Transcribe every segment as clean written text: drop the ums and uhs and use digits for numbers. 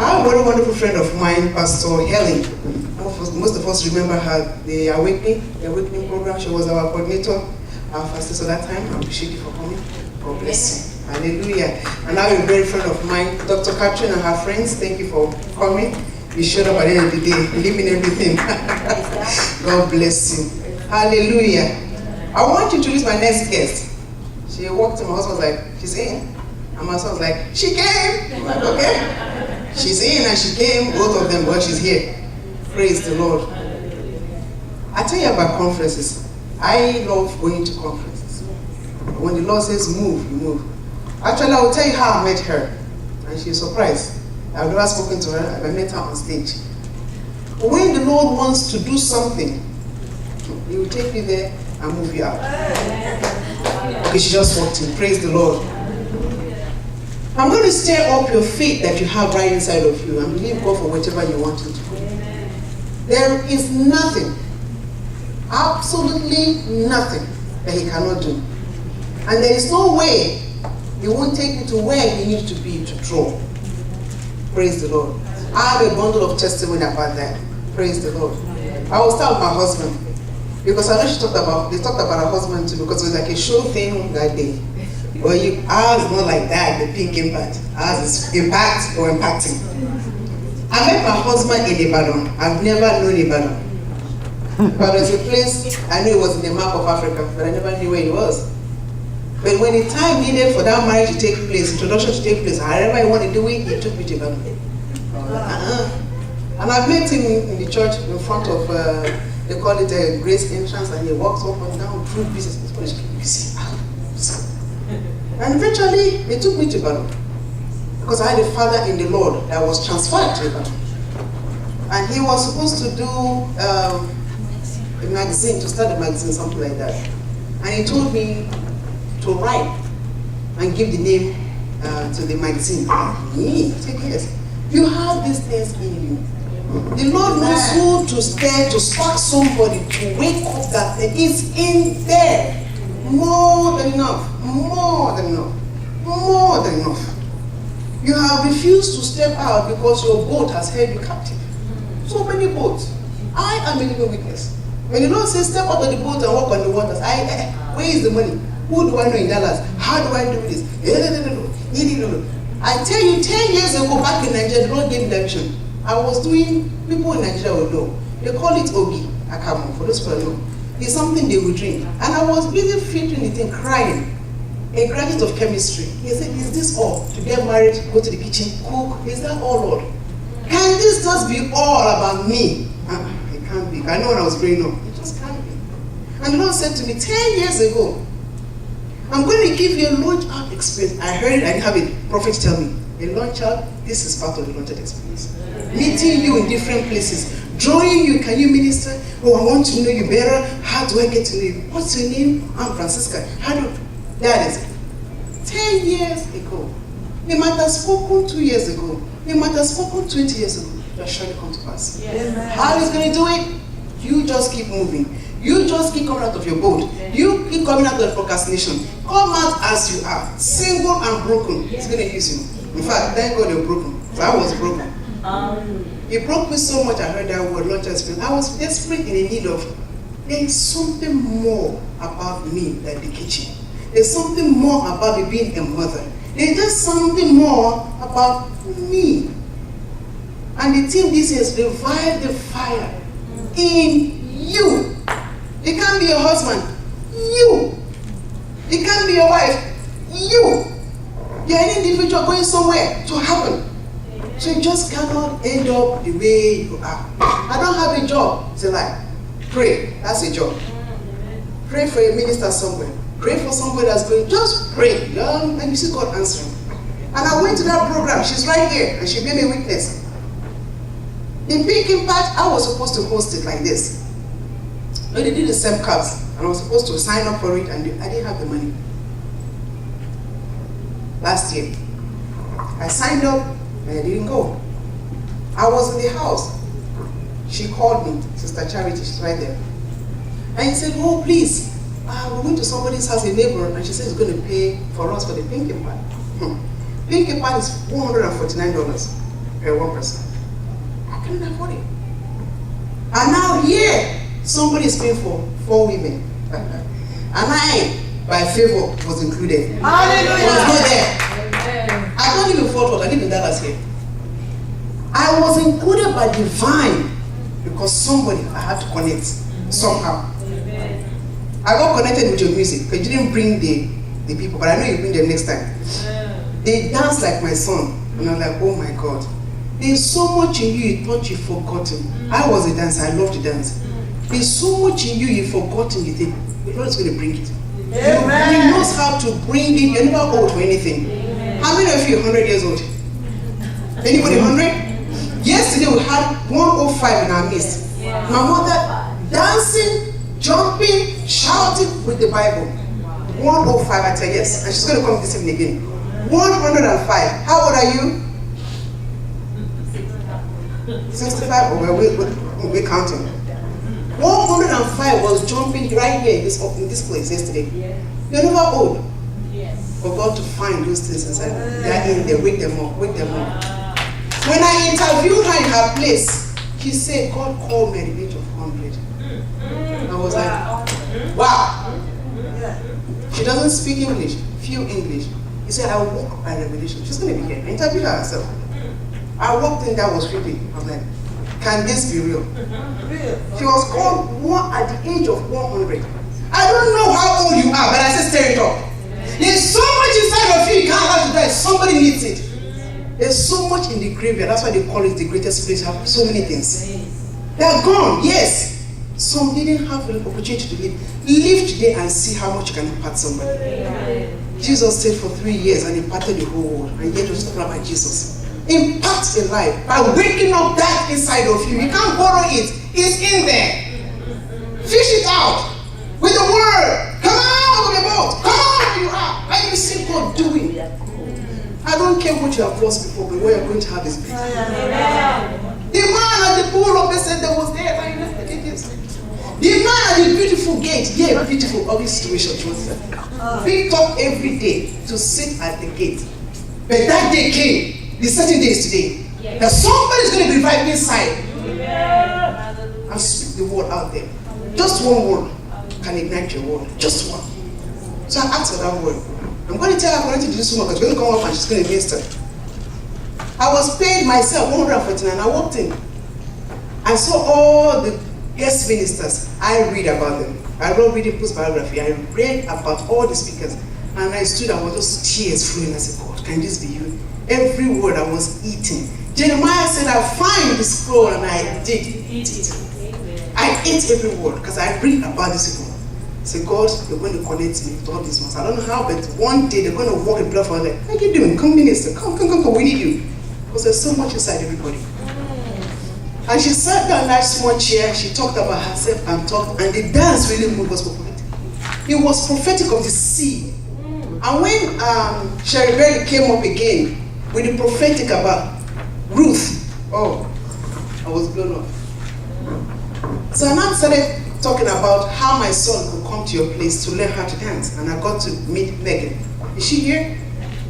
I have a very wonderful friend of mine, Pastor Helen. Most of us remember her, the Awakening program. She was our coordinator, our fastest at that time. I appreciate you for coming. God bless you. Hallelujah. And now a very friend of mine, Dr. Catherine and her friends. Thank you for coming. You showed up at the end of the day, leaving everything. God bless you. Hallelujah. I want you to introduce my next guest. She walked in, my husband was like, she's in. And my son was like, she came. I'm like, okay. She's in and she came, both of them, but she's here. Praise the Lord. I tell you about conferences. I love going to conferences. When the Lord says move, you move. Actually, I will tell you how I met her. And she's surprised. I've never spoken to her. I met her on stage. When the Lord wants to do something, He will take you there and move you out. Okay, she just walked in. Praise the Lord. I'm going to stir up your faith that you have right inside of you and believe God for whatever you want Him to do. There is nothing, absolutely nothing that He cannot do. And there is no way He won't take you to where you need to be to draw. Praise the Lord. I have a bundle of testimony about that. Praise the Lord. I will start with my husband. Because I know they talked about her husband too, because it was like a show thing that day. Well, ours is not like that, the pink impact. Ours is impact or impacting. I met my husband in Ibadan. I've never known Ibadan. But it's a place, I knew it was in the map of Africa, but I never knew where it was. But when the time needed for that marriage to take place, introduction to take place, however I wanted to do it, he took me to Ibadan. And I met him in the church in front of, they call it a grace entrance, and he walks up and down through business. And eventually, they took me to Ibadan. Because I had a father in the Lord that was transferred to Ibadan. And he was supposed to do a magazine, to start a magazine, something like that. And he told me to write and give the name to the magazine. Me, take it. You have these things in you. The Lord knows who to stir, to spark somebody to wake up that thing. It's in there. More than enough. More than enough. More than enough. You have refused to step out because your boat has held you captive. So many boats. I am a living witness. When the Lord says step out of the boat and walk on the waters, where is the money? Who do I know in Dallas? How do I do this? I tell you, 10 years ago back in Nigeria, the Lord gave me that vision. I was doing, people in Nigeria will know. They call it Ogi, Akamu, for those people who know. It's something they will drink. And I was busy filtering the thing, crying. A graduate of chemistry. He said, is this all? To get married, go to the kitchen, cook? Is that all, Lord? Can this just be all about me? It can't be. I know when I was growing up. It just can't be. And the Lord said to me 10 years ago, I'm going to give you a launch out experience. I heard it, I have a prophet tell me, a launch out, this is part of the launch out experience. Meeting you in different places. Drawing you, can you minister? Oh, I want to know you better. How do I get to know you? What's your name? I'm Francisca. That is 10 years ago. They might have spoken 2 years ago. They might have spoken 20 years ago. That surely come to pass. Yes. How is going to do it? You just keep moving. You just keep coming out of your boat. You keep coming out of procrastination. Come out as you are, single and broken. He's going to use you. In fact, thank God you're broken. So I was broken. It broke me so much. I heard that word, launch experience. I was desperate in the need of, there is something more about me than the kitchen. There's something more about me being a mother. There's just something more about me. And the team this is revive the fire in you. It can't be your husband. You. It can't be your wife. You. You're an individual going somewhere to happen. So you just cannot end up the way you are. I don't have a job. It's a lie. Pray. That's a job. Pray for a minister somewhere. Pray for somebody that's going. Just pray. And you see God answering. And I went to that program. She's right here. And she made me a witness. In Big Impact, I was supposed to host it like this. But they did the same cups. And I was supposed to sign up for it. And I didn't have the money. Last year. I signed up. And I didn't go. I was in the house. She called me, Sister Charity, she's right there. And he said, oh, please, we went to somebody's house, a neighbor, and she said he's going to pay for us for the pinky pad. Pinky pad is $449. one person. I couldn't afford it. And now here, somebody is paying for 4 women. And I, by favor, was included. Hallelujah. I was not there. I don't live in Fort Worth, I live in Dallas here. I was included by divine because somebody I had to connect somehow. I got connected with your music because you didn't bring the people, but I know you bring them next time. They dance like my son, and I'm like, oh my God. There's so much in you, you thought you've forgotten. I was a dancer, I love to dance. There's so much in you, you've forgotten, you think, the Lord is going to bring it. He knows how to bring it. You're never old for anything. How many of you are 100 years old? Anybody 100? Yesterday we had 105 in our midst. My mother dancing, jumping, shouting with the Bible. 105, I tell you, yes. And she's going to come this evening again. 105. How old are you? 65? Oh, well, we're counting. 105 was jumping right here in this place yesterday. You're never old. For God to find those things inside. They're in there, wake them up, wake them up. When I interviewed her in her place, she said, God called me at the age of 100. I was like, wow. She doesn't speak English, few English. He said, I walk by revelation. She's going to be here. I interviewed her herself. I walked in, that was creepy. I was like, can this be real? She was called at the age of 100. I don't know how old you are, but I said, stir it up. There's so much inside of you, you can't allow to die. Somebody needs it. There's so much in the graveyard. That's why they call it the greatest place. Have so many things. They're gone, yes. Some didn't have the opportunity to live. Live today and see how much you can impact somebody. Jesus stayed for 3 years and impacted the whole world. And yet we're talking about Jesus. Impact a life by waking up that inside of you. You can't borrow it. It's in there. Fish it out with the word. Come out of the boat. Come on where you are. And you see God doing. I don't care what you have lost before, but what you're going to have is better. The man at the pool of Bethesda was there. The man at the beautiful gate, yeah, beautiful, ugly situation, picked up every day to sit at the gate. But that day came. The certain day is today. That somebody's going to be revived inside. And speak the word out there. Just one word can ignite your world. Just one. So I asked for that word. I'm going to tell her I'm going to do this woman because she's going to come up and she's going to minister. I was paid myself 149. I walked in. I saw all the guest ministers. I read about them. I wrote reading post biography. I read about all the speakers. And I stood and was just tears flowing. I said, God, can this be you? Every word I was eating. Jeremiah said, I find the scroll and I did eat it. I ate every word because I read about this people. I said, God, you're going to connect me with all these ones. I don't know how, but one day they're going to walk in blood for like, how are you doing? Come minister, come, we need you. Because there's so much inside everybody. And she sat down in that small chair, she talked about herself and talked, and the dance really moved us prophetic. It was prophetic of the sea. And when Sherry Berry came up again with the prophetic about Ruth, oh, I was blown off. So I now started talking about how my son could come to your place to learn how to dance. And I got to meet Megan. Is she here?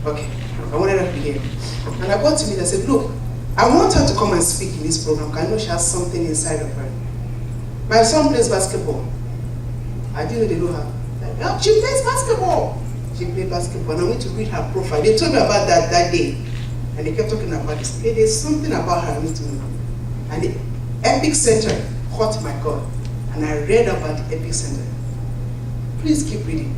Okay. I wanted her to be here. And I got to meet her and said, look, I want her to come and speak in this program because I know she has something inside of her. My son plays basketball. I didn't know they know her. Like, she plays basketball. She played basketball. And I went to read her profile. They told me about that day. And they kept talking about this. Hey, there's something about her I need to know. And the Epic Center caught my God. And I read about the Epic Center. Please keep reading.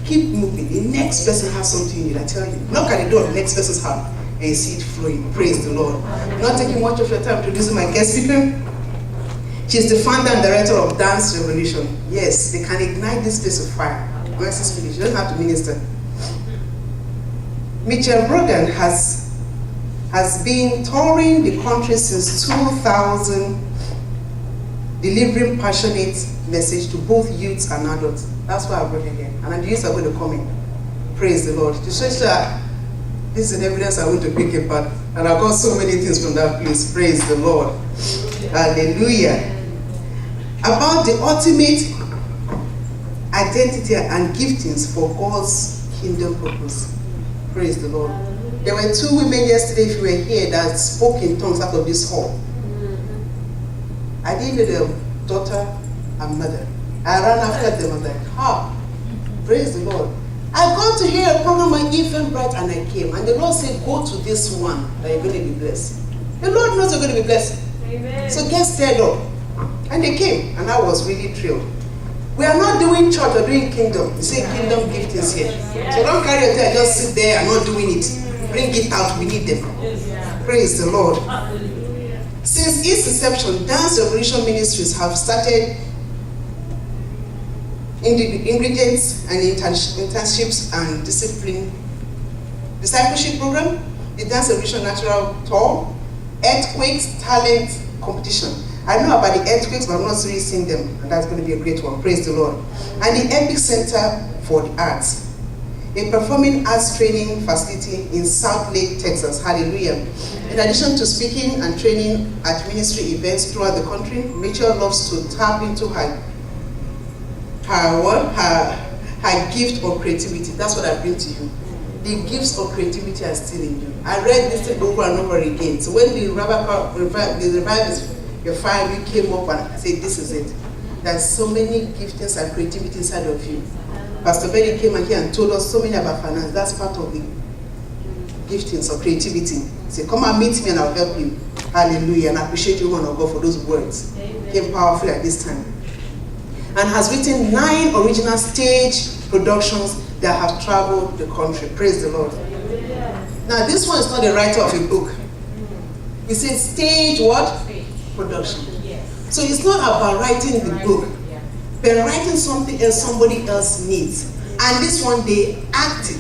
Keep moving. The next person has something in it, I tell you. Knock at the door of the next person's heart and you see it flowing. Praise the Lord. I'm not taking much of your time introducing my guest speaker. She's the founder and director of Dance Revolution. Yes, they can ignite this place of fire. Once it's finished, you don't have to minister. Brogan has been touring the country since 2000, delivering passionate message to both youths and adults. That's why I brought her here. And the youths are going to come in. Praise the Lord. To show that this is an evidence I want to pick apart. And I got so many things from that place. Praise the Lord. Hallelujah. About the ultimate identity and giftings for God's kingdom purpose. Praise the Lord. There were 2 women yesterday, if you were here, that spoke in tongues out of this hall. I didn't know their daughter and mother. I ran after them and was like, praise the Lord. I got to hear a program on Eventbrite and I came. And the Lord said, go to this one that you're going to be blessed. The Lord knows you're going to be blessed. Amen. So get stirred up. And they came, and I was really thrilled. We are not doing church, we're doing kingdom. You say kingdom gift is here. So don't carry your tail, just sit there and not doing it. Bring it out, we need them. Praise the Lord. Since its inception, Dance Revolution Ministries have started ingredients and internships and discipleship program, the Dance Revolution Natural Tour, Earthquakes Talent Competition. I know about the earthquakes, but I'm not really seeing them, and that's going to be a great one. Praise the Lord. And the Epic Center for the Arts, a performing arts training facility in South Lake, Texas. Hallelujah. In addition to speaking and training at ministry events throughout the country, Rachel loves to tap into her gift of creativity. That's what I bring to you. The gifts of creativity are still in you. I read this thing over and over again. So when the revival your fire, you came up and I said, this is it. There's so many giftings and creativity inside of you. Pastor Benny came here and told us so many about finance. That's part of the giftings of creativity. He said, come and meet me and I'll help you. Hallelujah. And I appreciate you, man of God, for those words. Amen. Came powerfully at this time. And has written 9 original stage productions that have traveled the country. Praise the Lord. Amen. Now, this one is not the writer of a book. He says stage what? Production. Yes. So it's not about writing the book, but writing something else somebody else needs. And this one, they acted.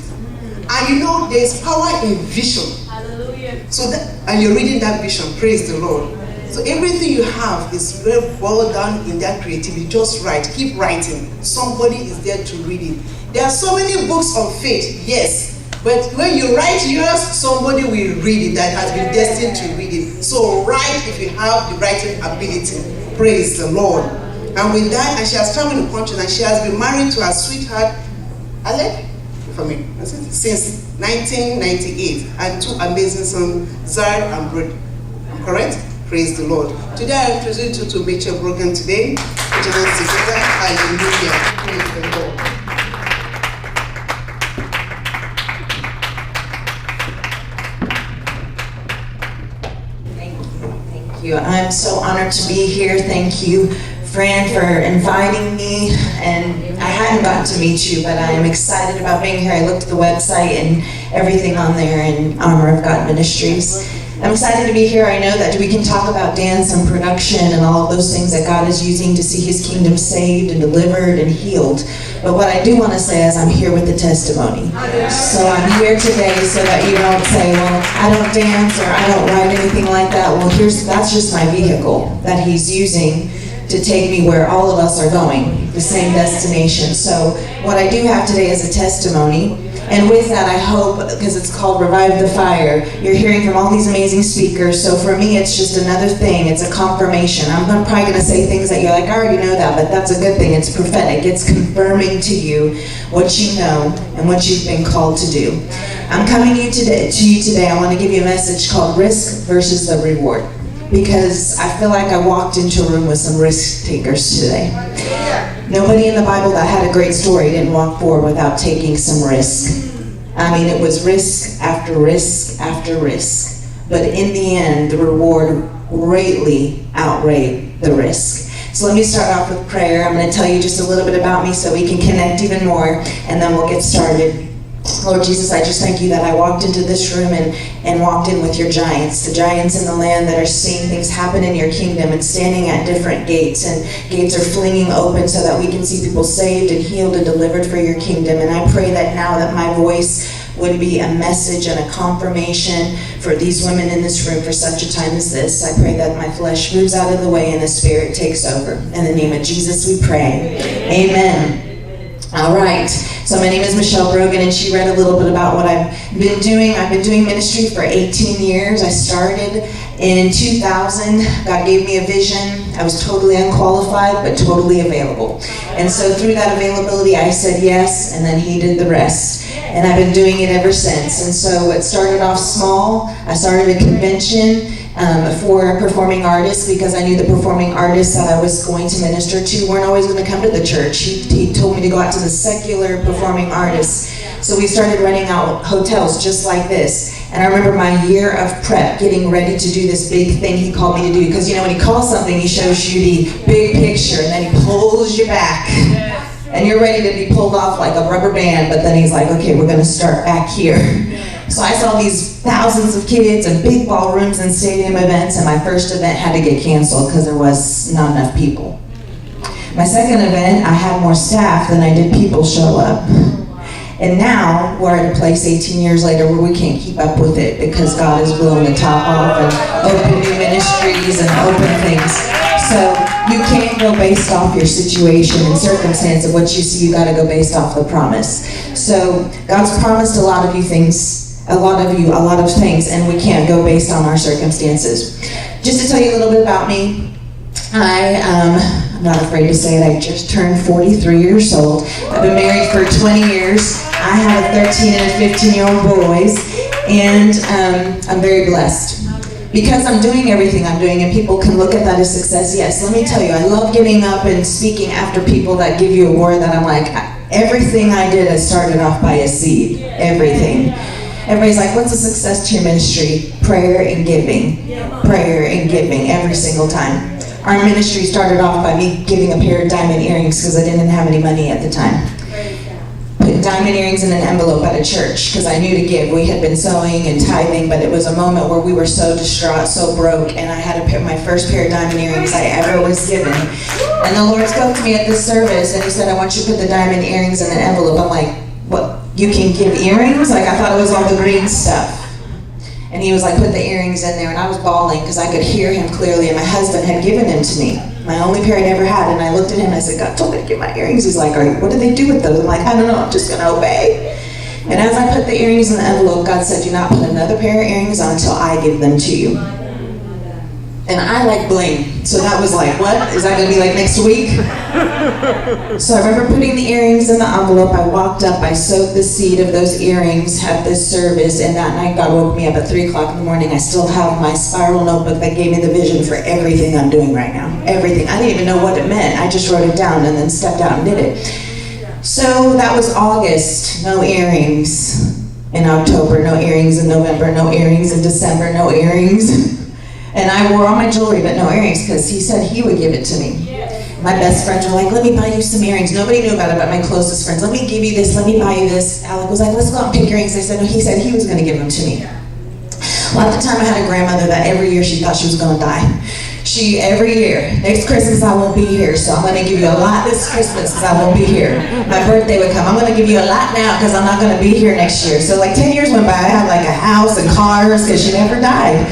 And you know, there's power in vision. Hallelujah. So that, and you're reading that vision. Praise the Lord. So everything you have is very well done in that creativity. Just write. Keep writing. Somebody is there to read it. There are so many books on faith, yes. But when you write yours, somebody will read it that has been destined to read it. So write if you have the writing ability. Praise the Lord. And with that, and she has traveled the country, and she has been married to her sweetheart, Alec, since 1998, and 2 amazing sons, Zard and Brogan. Correct? Praise the Lord. Today I introduce you to Mitchell Brogan today. Hallelujah. Praise the Lord. Thank you. I'm so honored to be here. Thank you, Fran, for inviting me. And I hadn't gotten to meet you, but I am excited about being here. I looked at the website and everything on there in Armor of God Ministries. I'm excited to be here. I know that we can talk about dance and production and all of those things that God is using to see His kingdom saved and delivered and healed. But what I do want to say is I'm here with the testimony. So I'm here today so that you don't say, well, I don't dance or I don't write anything like that. Well, that's just my vehicle that He's using to take me where all of us are going, the same destination. So what I do have today is a testimony. And with that, I hope, because it's called Revive the Fire, you're hearing from all these amazing speakers. So for me, it's just another thing. It's a confirmation. I'm probably going to say things that you're like, I already know that, but that's a good thing. It's prophetic. It's confirming to you what you know and what you've been called to do. I'm coming to you today. I want to give you a message called Risk versus the Reward, because I feel like I walked into a room with some risk takers today. Nobody in the Bible that had a great story didn't walk forward without taking some risk. I mean, it was risk after risk after risk. But in the end, the reward greatly outweighed the risk. So let me start off with prayer. I'm going to tell you just a little bit about me so we can connect even more, and then we'll get started. Lord Jesus, I just thank you that I walked into this room and walked in with your giants, the giants in the land that are seeing things happen in your kingdom and standing at different gates, and gates are flinging open so that we can see people saved and healed and delivered for your kingdom. And I pray that now that my voice would be a message and a confirmation for these women in this room for such a time as this. I pray that my flesh moves out of the way and the Spirit takes over. In the name of Jesus we pray. Amen. All right, so my name is Michelle Brogan, and she read a little bit about what I've been doing. I've been doing ministry for 18 years. I started in 2000. God gave me a vision. I was totally unqualified, but totally available. And so through that availability, I said yes, and then He did the rest. And I've been doing it ever since. And so it started off small. I started a convention for performing artists because I knew the performing artists that I was going to minister to weren't always going to come to the church. He told me to go out to the secular performing artists. So we started renting out hotels just like this. And I remember my year of prep, getting ready to do this big thing he called me to do. Because when he calls something, he shows you the big picture and then he pulls you back. And you're ready to be pulled off like a rubber band, but then he's like, okay, we're gonna start back here. So I saw these thousands of kids and big ballrooms and stadium events, and my first event had to get canceled because there was not enough people. My second event, I had more staff than I did people show up. And now we're at a place 18 years later where we can't keep up with it because God is blowing the top off and open new ministries and open things. So you can't go based off your situation and circumstance of what you see. You got to go based off the promise. So God's promised a lot of you things, a lot of things, and we can't go based on our circumstances. Just to tell you a little bit about me, I'm not afraid to say it, I just turned 43 years old. I've been married for 20 years. I have a 13 and a 15-year-old boys, and I'm very blessed. Because I'm doing everything I'm doing, and people can look at that as success, yes, let me tell you, I love getting up and speaking after people that give you a word that I'm like, everything I did, I started off by a seed, everything. Everybody's like, what's a success to your ministry? Prayer and giving. Prayer and giving every single time. Our ministry started off by me giving a pair of diamond earrings because I didn't have any money at the time. Put diamond earrings in an envelope at a church because I knew to give. We had been sewing and tithing, but it was a moment where we were so distraught, so broke, and I had to pick my first pair of diamond earrings I ever was given. And the Lord spoke to me at this service, and he said, I want you to put the diamond earrings in an envelope. I'm like, what? You can give earrings? Like, I thought it was all the green stuff. And he was like, put the earrings in there, and I was bawling because I could hear him clearly, and my husband had given them to me. My only pair I ever had, and I looked at him and I said, God told me to get my earrings. He's like, what do they do with those? I'm like, I don't know, I'm just gonna obey. And as I put the earrings in the envelope, God said, do not put another pair of earrings on until I give them to you. And I like bling. So that was like, what? Is that gonna be like next week? So I remember putting the earrings in the envelope. I walked up, I sowed the seed of those earrings at this service, and that night God woke me up at 3 o'clock in the morning. I still have my spiral notebook that gave me the vision for everything I'm doing right now. Everything. I didn't even know what it meant. I just wrote it down and then stepped out and did it. So that was August. No earrings in October, no earrings in November, no earrings in December, no earrings. And I wore all my jewelry but no earrings because he said he would give it to me. My best friends were like, let me buy you some earrings. Nobody knew about it but my closest friends. Let me give you this, let me buy you this. Alec was like, let's go out and pick earrings. I said, no, he said he was going to give them to me. Well, at the time I had a grandmother that every year she thought she was going to die. Every year, next Christmas I won't be here, so I'm going to give you a lot this Christmas because I won't be here. My birthday would come, I'm going to give you a lot now because I'm not going to be here next year. So like 10 years went by, I had like a house and cars because she never died.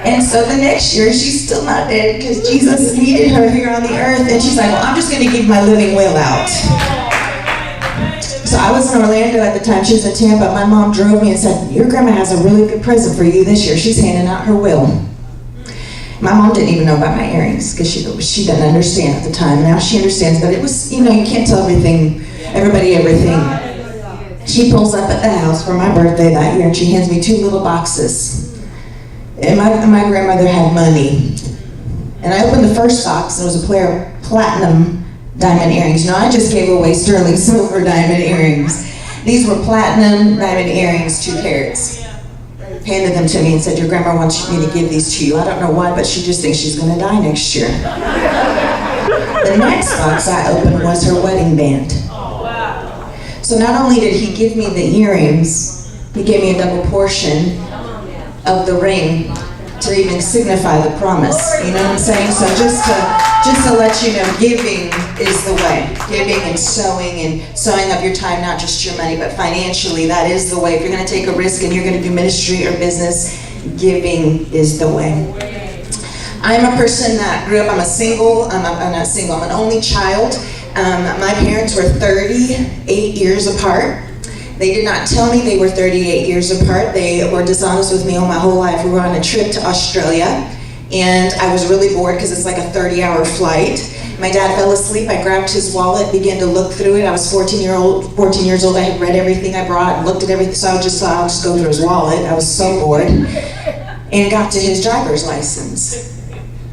And so the next year, she's still not dead because Jesus needed her here on the earth. And she's like, well, I'm just going to give my living will out. So I was in Orlando at the time. She was in Tampa. My mom drove me and said, your grandma has a really good present for you this year. She's handing out her will. My mom didn't even know about my earrings because she didn't understand at the time. Now she understands, but it was, you can't tell everything, everything. She pulls up at the house for my birthday that year and she hands me 2 little boxes. And my grandmother had money. And I opened the first box and it was a pair of platinum diamond earrings. I just gave away sterling silver diamond earrings. These were platinum diamond earrings, 2 carats. Handed them to me and said, your grandma wants me to give these to you. I don't know why, but she just thinks she's gonna die next year. The next box I opened was her wedding band. So not only did he give me the earrings, he gave me a double portion of the ring to even signify the promise. You know what I'm saying? So just to let you know, giving is the way. Giving and sowing of your time, not just your money, but financially, that is the way. If you're going to take a risk and you're going to do ministry or business, giving is the way. I'm a person that grew up, I'm an only child. My parents were 38 years apart. They did not tell me they were 38 years apart. They were dishonest with me all my whole life. We were on a trip to Australia, And I was really bored because it's like a 30-hour flight. My dad fell asleep. I grabbed his wallet, began to look through it. I was 14 years old. I had read everything I brought and looked at everything. So I just thought I'll just go through his wallet. I was so bored. And got to his driver's license.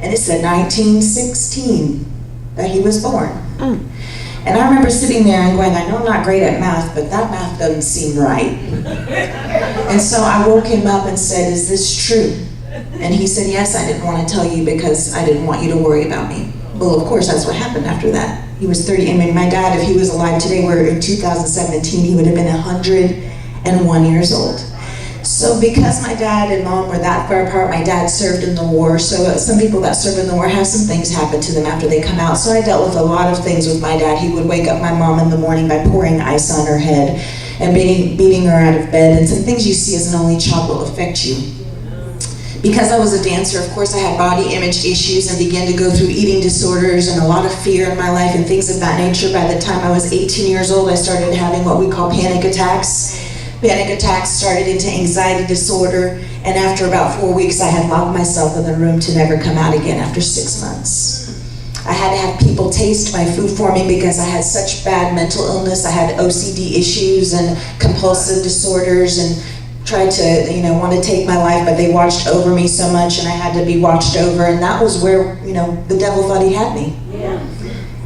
And it said 1916 that he was born. And I remember sitting there and going, I know I'm not great at math, but that math doesn't seem right. And so I woke him up and said, is this true? And he said, yes, I didn't want to tell you because I didn't want you to worry about me. Well, of course, that's what happened after that. He was 30. I mean, my dad, if he was alive today, we're in 2017, he would have been 101 years old. So because my dad and mom were that far apart, my dad served in the war. So some people that serve in the war have some things happen to them after they come out. So I dealt with a lot of things with my dad. He would wake up my mom in the morning by pouring ice on her head and beating her out of bed. And some things you see as an only child will affect you. Because I was a dancer, of course, I had body image issues and began to go through eating disorders and a lot of fear in my life and things of that nature. By the time I was 18 years old, I started having what we call panic attacks. Panic attacks started into anxiety disorder, and after about 4 weeks, I had locked myself in the room to never come out again after 6 months. I had to have people taste my food for me because I had such bad mental illness. I had OCD issues and compulsive disorders and tried to, want to take my life, but they watched over me so much and I had to be watched over, and that was where, the devil thought he had me. Yeah.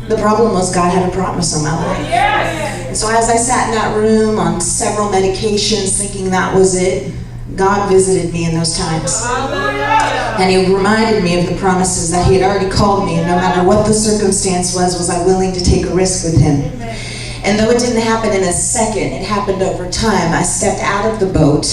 The problem was God had a promise on my life. Yes. And so as I sat in that room on several medications thinking that was it, God visited me in those times. And he reminded me of the promises that he had already called me, and no matter what the circumstance was I willing to take a risk with him. And though it didn't happen in a second, it happened over time. I stepped out of the boat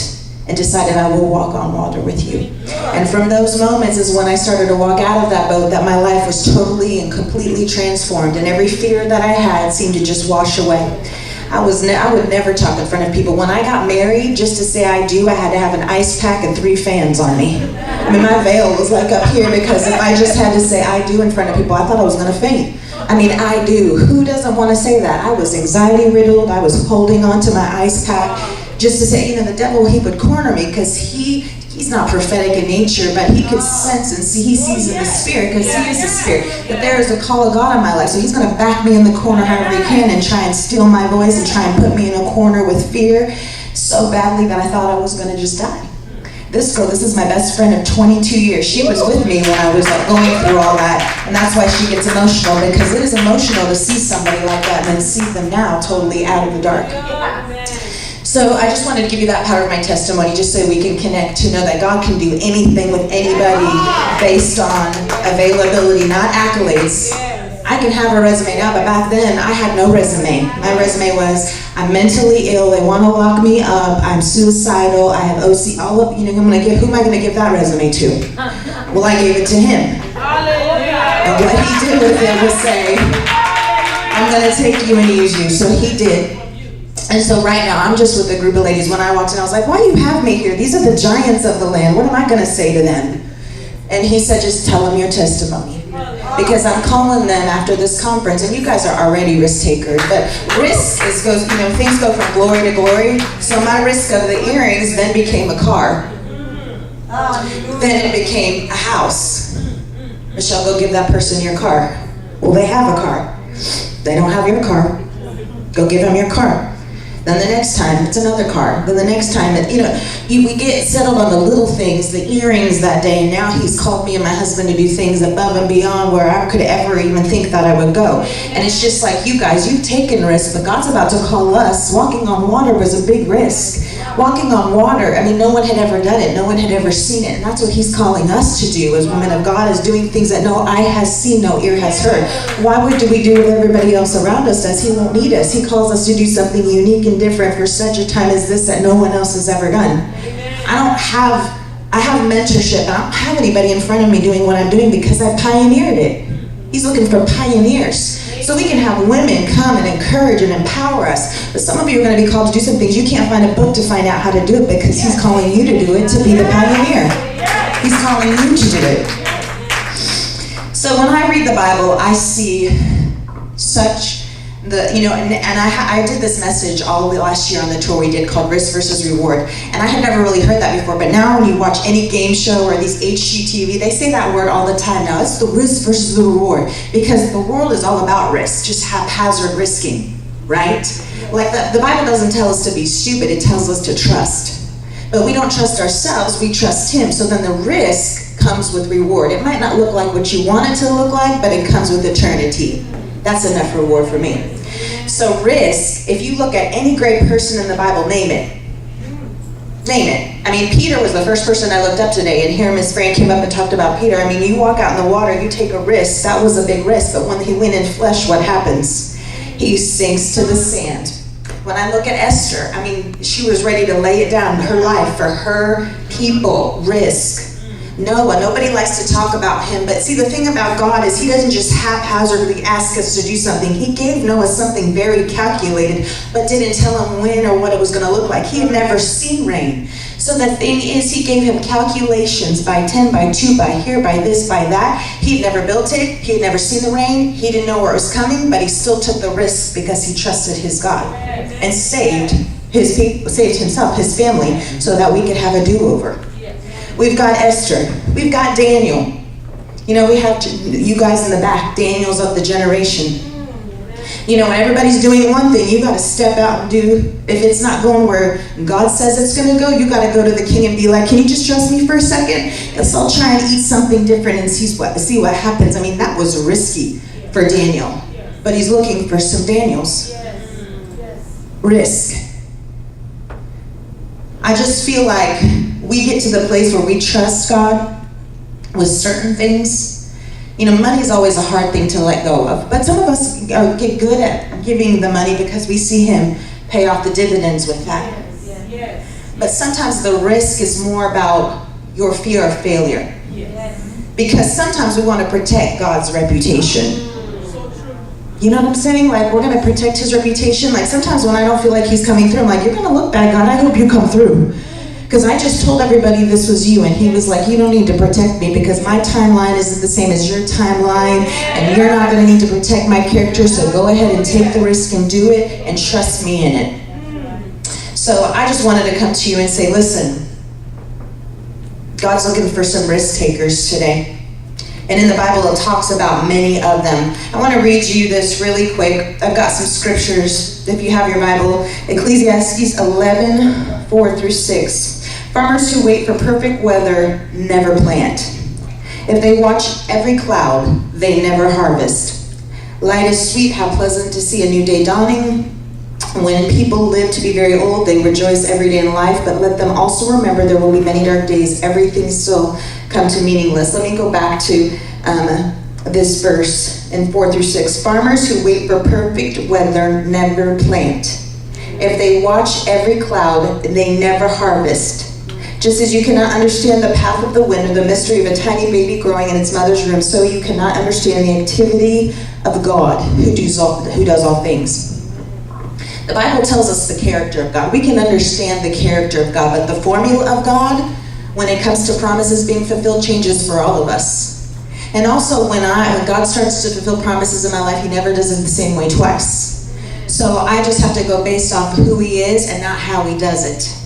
and decided I will walk on water with you. And from those moments is when I started to walk out of that boat that my life was totally and completely transformed, and every fear that I had seemed to just wash away. I would never talk in front of people. When I got married, just to say I do, I had to have an ice pack and 3 fans on me. I mean, my veil was like up here because if I just had to say I do in front of people, I thought I was going to faint. I mean, I do. Who doesn't want to say that? I was anxiety riddled. I was holding on to my ice pack just to say, the devil, he would corner me because he's not prophetic in nature, but he could sense and see, he sees in the spirit because he is the spirit, that there is a call of God in my life. So he's going to back me in the corner however he can and try and steal my voice and try and put me in a corner with fear so badly that I thought I was going to just die. This girl, this is my best friend of 22 years. She was with me when I was going through all that, and that's why she gets emotional, because it is emotional to see somebody like that and then see them now totally out of the dark. So I just wanted to give you that part of my testimony just so we can connect to know that God can do anything with anybody based on availability, not accolades. I can have a resume now, but back then I had no resume. My resume was, I'm mentally ill, they want to lock me up, I'm suicidal, I have OC, all of, who am I going to give that resume to? Well, I gave it to him. And what he did with it was say, I'm going to take you and use you. So he did. And so right now, I'm just with a group of ladies. When I walked in, I was like, why do you have me here? These are the giants of the land. What am I going to say to them? And he said, just tell them your testimony. Because I'm calling them after this conference, and you guys are already risk takers, but risk goes, things go from glory to glory. So my risk of the earrings then became a car. Then it became a house. Michelle, go give that person your car. Well, they have a car. They don't have your car. Go give them your car. Then the next time, it's another car. Then the next time, we get settled on the little things, the earrings that day, and now he's called me and my husband to do things above and beyond where I could ever even think that I would go. And it's just like you guys, you've taken risks, but God's about to call us. Walking on water was a big risk. Walking on water, no one had ever done it. No one had ever seen it. And that's what he's calling us to do as women of God, is doing things that no eye has seen, no ear has heard. Why would we do what everybody else around us does? He won't need us. He calls us to do something unique and different for such a time as this that no one else has ever done. I have mentorship. I don't have anybody in front of me doing what I'm doing because I pioneered it. He's looking for pioneers. So we can have women come and encourage and empower us. But some of you are going to be called to do some things. You can't find a book to find out how to do it because he's calling you to do it, to be the pioneer. He's calling you to do it. So when I read the Bible, I see such I did this message all the last year on the tour we did called Risk versus Reward. And I had never really heard that before, but now when you watch any game show or these HGTV, they say that word all the time now. It's the risk versus the reward, because the world is all about risk, just haphazard risking, right? Like the Bible doesn't tell us to be stupid, it tells us to trust. But we don't trust ourselves, we trust Him. So then the risk comes with reward. It might not look like what you want it to look like, but it comes with eternity. That's enough reward for me. So risk, if you look at any great person in the Bible, name it. Name it. I mean, Peter was the first person I looked up today, and here Miss Fran came up and talked about Peter. I mean, you walk out in the water, you take a risk. That was a big risk, but when he went in flesh, what happens? He sinks to the sand. When I look at Esther, I mean, she was ready to lay it down, her life for her people, risk. Noah, nobody likes to talk about him, but see, the thing about God is He doesn't just haphazardly ask us to do something. He gave Noah something very calculated, but didn't tell him when or what it was going to look like. He had never seen rain. So the thing is, He gave him calculations by 10, by 2, by here, by this, by that. He had never built it. He had never seen the rain. He didn't know where it was coming, but he still took the risk because he trusted his God and saved his people, saved himself, his family, so that we could have a do-over. We've got Esther. We've got Daniel. You know, we have you guys in the back, Daniel's of the generation. You know, when everybody's doing one thing, you got to step out and do. If it's not going where God says it's going to go, you got to go to the king and be like, can you just trust me for a second? Yes, I'll try and eat something different and see what happens. I mean, that was risky for Daniel. But he's looking for some Daniels. Risk. I just feel like we get to the place where we trust God with certain things. You know, money is always a hard thing to let go of. But some of us get good at giving the money because we see Him pay off the dividends with that. But sometimes the risk is more about your fear of failure. Because sometimes we want to protect God's reputation. You know what I'm saying? Like, we're going to protect His reputation. Like, sometimes when I don't feel like He's coming through, I'm like, you're going to look bad, God. I hope you come through. Because I just told everybody this was you, and He was like, you don't need to protect me because my timeline isn't the same as your timeline, and you're not going to need to protect my character, so go ahead and take the risk and do it and trust me in it. So I just wanted to come to you and say, listen, God's looking for some risk takers today. And in the Bible, it talks about many of them. I want to read you this really quick. I've got some scriptures, if you have your Bible. Ecclesiastes 11, 4 through 6. Farmers who wait for perfect weather never plant. If they watch every cloud, they never harvest. Light is sweet, how pleasant to see a new day dawning. When people live to be very old, they rejoice every day in life, but let them also remember there will be many dark days. Everything still come to meaningless. Let me go back to this verse in 4 through 6. Farmers who wait for perfect weather never plant. If they watch every cloud, they never harvest. Just as you cannot understand the path of the wind or the mystery of a tiny baby growing in its mother's womb, so you cannot understand the activity of God who does all things. The Bible tells us the character of God. We can understand the character of God, but the formula of God, when it comes to promises being fulfilled, changes for all of us. And also, when God starts to fulfill promises in my life, He never does it the same way twice. So I just have to go based off who He is and not how He does it.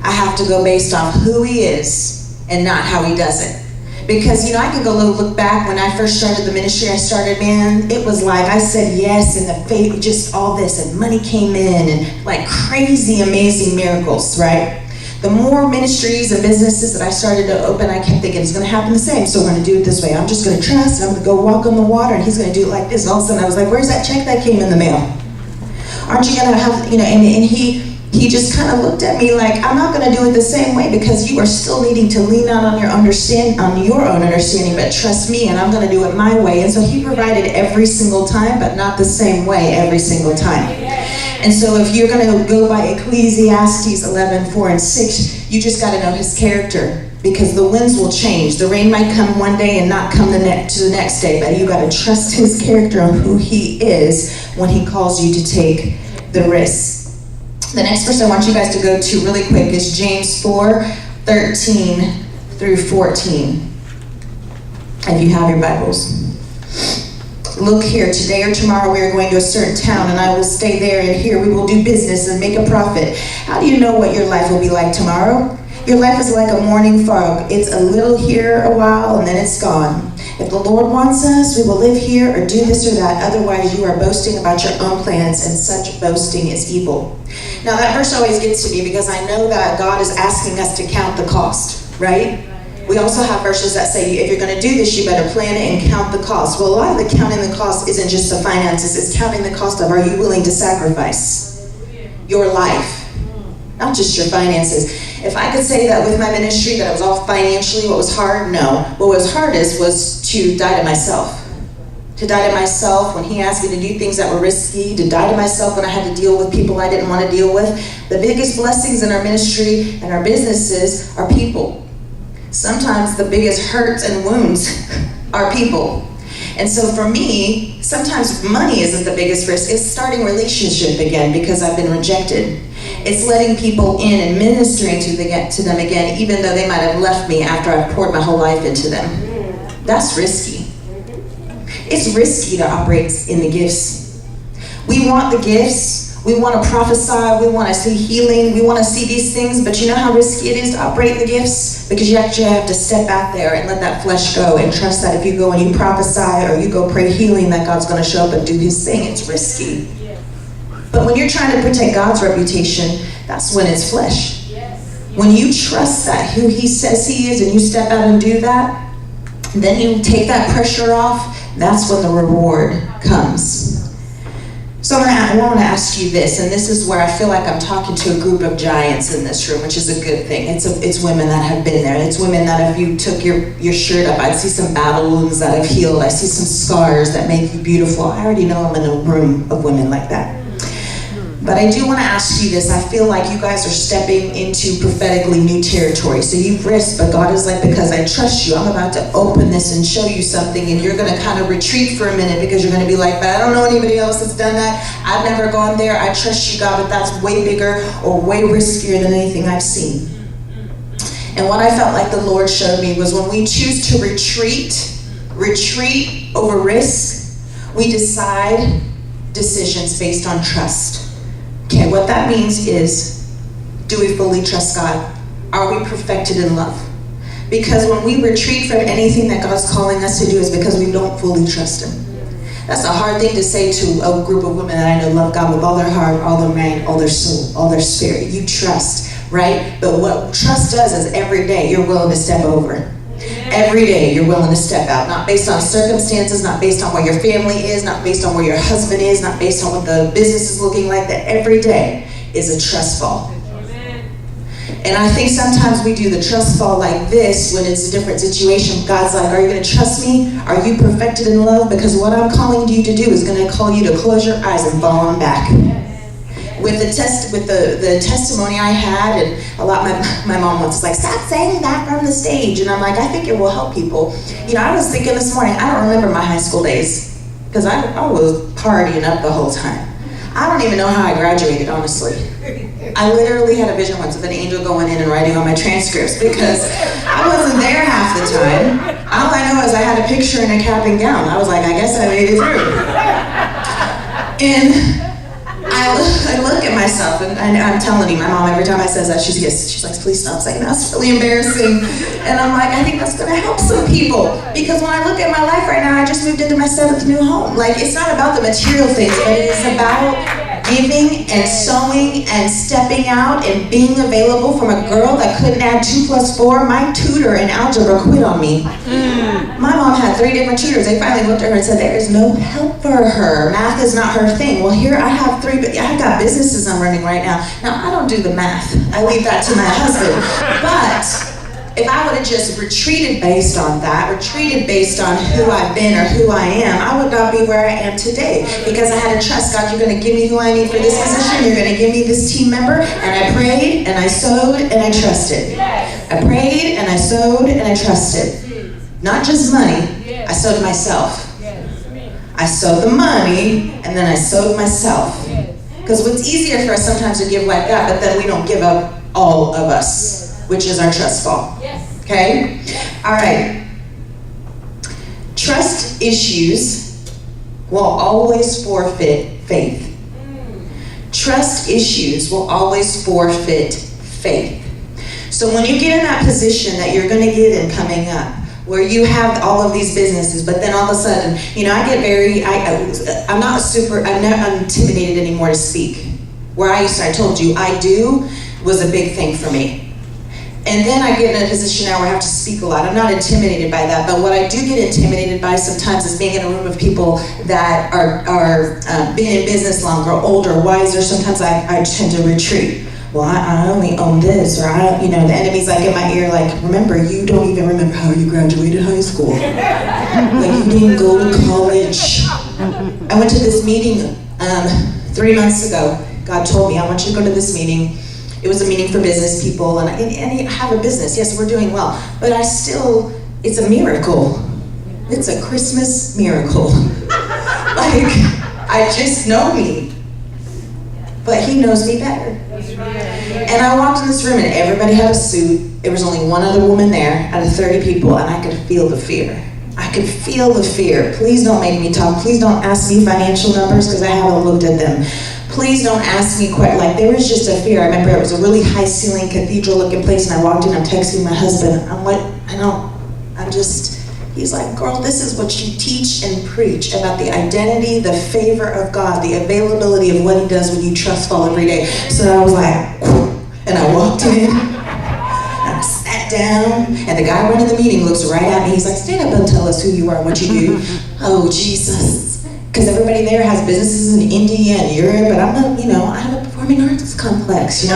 I have to go based off who He is and not how He does it. Because, you know, I can go look back when I first started the ministry I started, man, it was like I said yes, and the faith, just all this, and money came in, and like crazy, amazing miracles, right? The more ministries and businesses that I started to open, I kept thinking it's going to happen the same, so we're going to do it this way. I'm just going to trust, and I'm going to go walk on the water, and He's going to do it like this. And all of a sudden I was like, where's that check that came in the mail? Aren't you going to have, you know, and He just kind of looked at me like, I'm not going to do it the same way because you are still needing to lean out on your own understanding, but trust me, and I'm going to do it my way. And so He provided every single time, but not the same way every single time. And so if you're going to go by Ecclesiastes 11, 4 and 6, you just got to know His character, because the winds will change. The rain might come one day and not come to the next day, but you got to trust His character on who He is when He calls you to take the risk. The next verse I want you guys to go to really quick is James 4, 13 through 14. If you have your Bibles. look here, today or tomorrow we are going to a certain town and I will stay there, and here we will do business and make a profit. How do you know what your life will be like tomorrow? Your life is like a morning fog. It's a little here a while and then it's gone. If the Lord wants us, we will live here or do this or that. Otherwise, you are boasting about your own plans, and such boasting is evil. Now, that verse always gets to me because I know that God is asking us to count the cost, right? We also have verses that say, if you're going to do this, you better plan it and count the cost. Well, a lot of the counting the cost isn't just the finances. It's counting the cost of, are you willing to sacrifice your life? Not just your finances. If I could say that with my ministry, that it was all financially what was hard, no. What was hardest was to die to myself. To die to myself when he asked me to do things that were risky, to die to myself when I had to deal with people I didn't want to deal with. The biggest blessings in our ministry and our businesses are people. Sometimes the biggest hurts and wounds are people. And so for me, sometimes money isn't the biggest risk. It's starting a relationship again because I've been rejected. It's letting people in and ministering to them again, even though they might have left me after I've poured my whole life into them. That's risky. It's risky to operate in the gifts. We want the gifts. We want to prophesy. We want to see healing. We want to see these things. But you know how risky it is to operate in the gifts? Because you actually have to step out there and let that flesh go and trust that if you go and you prophesy or you go pray healing, that God's going to show up and do his thing. It's risky. But when you're trying to protect God's reputation, that's when it's flesh. When you trust that who he says he is and you step out and do that, then you take that pressure off, that's when the reward comes. So I want to ask you this, and this is where I feel like I'm talking to a group of giants in this room, which is a good thing. It's women that have been there. It's women that if you took your shirt up, I'd see some battle wounds that have healed. I see some scars that make you beautiful. I already know I'm in a room of women like that. But I do want to ask you this. I feel like you guys are stepping into prophetically new territory. So you've risked, but God is like, because I trust you, I'm about to open this and show you something, and you're going to kind of retreat for a minute because you're going to be like, but I don't know anybody else that's done that. I've never gone there. I trust you, God, but that's way bigger or way riskier than anything I've seen. And what I felt like the Lord showed me was when we choose to retreat over risk, we decide decisions based on trust. Okay, what that means is, do we fully trust God? Are we perfected in love? Because when we retreat from anything that God's calling us to do is because we don't fully trust him. That's a hard thing to say to a group of women that I know love God with all their heart, all their mind, all their soul, all their spirit. You trust, right? But what trust does is every day you're willing to step over. Every day you're willing to step out, not based on circumstances, not based on where your family is, not based on where your husband is, not based on what the business is looking like. That every day is a trust fall. And I think sometimes we do the trust fall like this when it's a different situation. God's like, are you going to trust me? Are you perfected in love? Because what I'm calling you to do is going to call you to close your eyes and fall on back. With the testimony I had, and a lot, my mom once was like, stop saying that from the stage. And I'm like, I think it will help people. You know, I was thinking this morning, I don't remember my high school days because I was partying up the whole time. I don't even know how I graduated, honestly. I literally had a vision once of an angel going in and writing on my transcripts because I wasn't there half the time. All I know is I had a picture and a cap and gown. I was like, I guess I made it through. And I look at myself, and I'm telling you, my mom, every time I say that, she's like, please stop saying that. That's really embarrassing. And I'm like, I think that's going to help some people. Because when I look at my life right now, I just moved into my 7th new home. Like, it's not about the material things, but it's about giving and sowing and stepping out and being available. From a girl that couldn't add 2 + 4, my tutor in algebra quit on me. My mom had 3 different tutors. They finally looked at her and said, there is no help for her. Math is not her thing. Well, here I have 3, but I've got businesses I'm running right now. Now, I don't do the math. I leave that to my husband. But if I would have just retreated based on that, retreated based on who I've been or who I am, I would not be where I am today. Because I had to trust, God, you're going to give me who I need for this position. You're going to give me this team member. And I prayed, and I sowed, and I trusted. I prayed, and I sowed, and I trusted. Not just money, I sowed myself. I sowed the money, and then I sowed myself. Because what's easier for us sometimes to give like that, but then we don't give up all of us, which is our trust fall. Okay? All right. Trust issues will always forfeit faith. Trust issues will always forfeit faith. So when you get in that position that you're going to get in coming up, where you have all of these businesses, but then all of a sudden, I get I'm not intimidated anymore to speak. Where I told you, I do was a big thing for me. And then I get in a position now where I have to speak a lot. I'm not intimidated by that, but what I do get intimidated by sometimes is being in a room of people that are been in business longer, older, wiser. Sometimes I tend to retreat. Well, I only own this, or the enemy's like in my ear, like, remember, you don't even remember how you graduated high school. Like, you didn't go to college. I went to this meeting 3 months ago. God told me, I want you to go to this meeting. It was a meeting for business people, and I have a business. Yes, we're doing well. But it's a miracle. It's a Christmas miracle. Like, I just know me. But he knows me better. And I walked in this room and everybody had a suit. There was only one other woman there out of 30 people, and I could feel the fear. I could feel the fear. Please don't make me talk. Please don't ask me financial numbers because I haven't looked at them. Please don't ask me there was just a fear. I remember it was a really high ceiling cathedral looking place, and I walked in, I'm texting my husband. He's like, girl, this is what you teach and preach about the identity, the favor of God, the availability of what he does when you trust fall every day. So I was like, and I walked in, and I sat down, and the guy running the meeting looks right at me. He's like, stand up and tell us who you are and what you do. Oh, Jesus. Because everybody there has businesses in India and Europe, but I have a performing arts complex.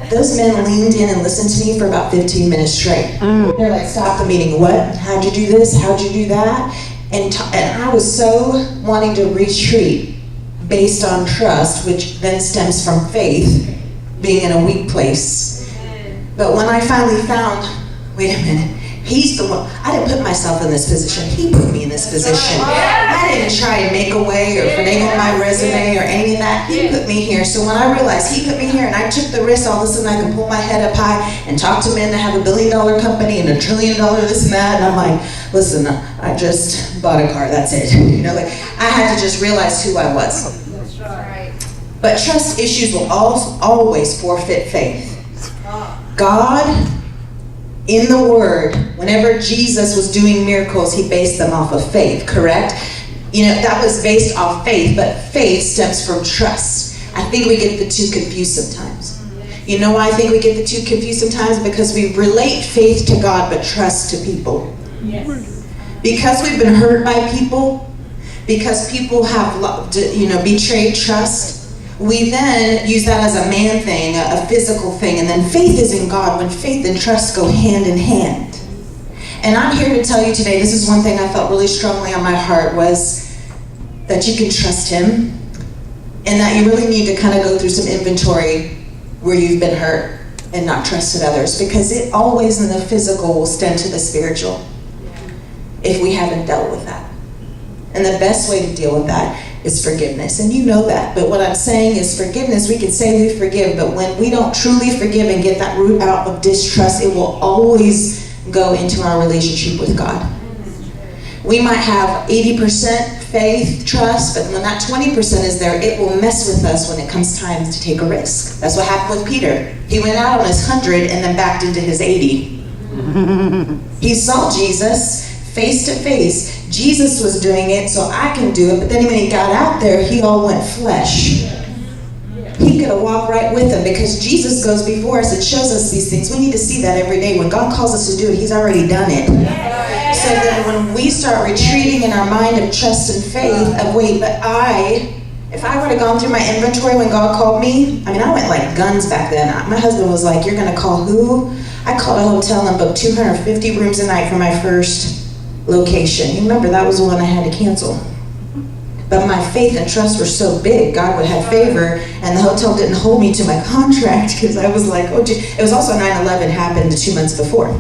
Those men leaned in and listened to me for about 15 minutes straight. They're like, stop the meeting. What? How'd you do this? How'd you do that? And I was so wanting to retreat based on trust, which then stems from faith, being in a weak place. But when I finally found, wait a minute, he's the one. I didn't put myself in this position. He put me in this position. I didn't try and make a way or finagle my resume or any of that. He put me here. So when I realized he put me here and I took the risk, all of a sudden I could pull my head up high and talk to men that have $1 billion company and $1 trillion this and that. And I'm like, listen, I just bought a car. That's it. I had to just realize who I was. But trust issues will always forfeit faith. God, in the Word, whenever Jesus was doing miracles, he based them off of faith, correct? That was based off faith, but faith stems from trust. I think we get the two confused sometimes. You know why I think we get the two confused sometimes? Because we relate faith to God, but trust to people. Yes. Because we've been hurt by people, because people have, betrayed trust, we then use that as a man thing, a physical thing, and then faith is in God when faith and trust go hand in hand. And I'm here to tell you today, this is one thing I felt really strongly on my heart, was that you can trust him, and that you really need to kind of go through some inventory where you've been hurt and not trusted others, because it always in the physical will stem to the spiritual if we haven't dealt with that. And the best way to deal with that is forgiveness. And you know that. But what I'm saying is forgiveness, we can say we forgive, but when we don't truly forgive and get that root out of distrust, it will always go into our relationship with God. We might have 80% faith, trust, but when that 20% is there, it will mess with us when it comes time to take a risk. That's what happened with Peter. He went out on his 100 and then backed into his 80. He saw Jesus face to face. Jesus was doing it, so I can do it. But then when he got out there, he all went flesh. He could have walked right with him because Jesus goes before us and shows us these things. We need to see that every day. When God calls us to do it, he's already done it. So then when we start retreating in our mind of trust and faith, of wait, but if I would have gone through my inventory when God called me, I went like guns back then. My husband was like, you're going to call who? I called a hotel and booked 250 rooms a night for my first location. You remember, that was the one I had to cancel. But my faith and trust were so big, God would have favor, and the hotel didn't hold me to my contract because I was like, oh, gee. It was also 9/11 happened 2 months before.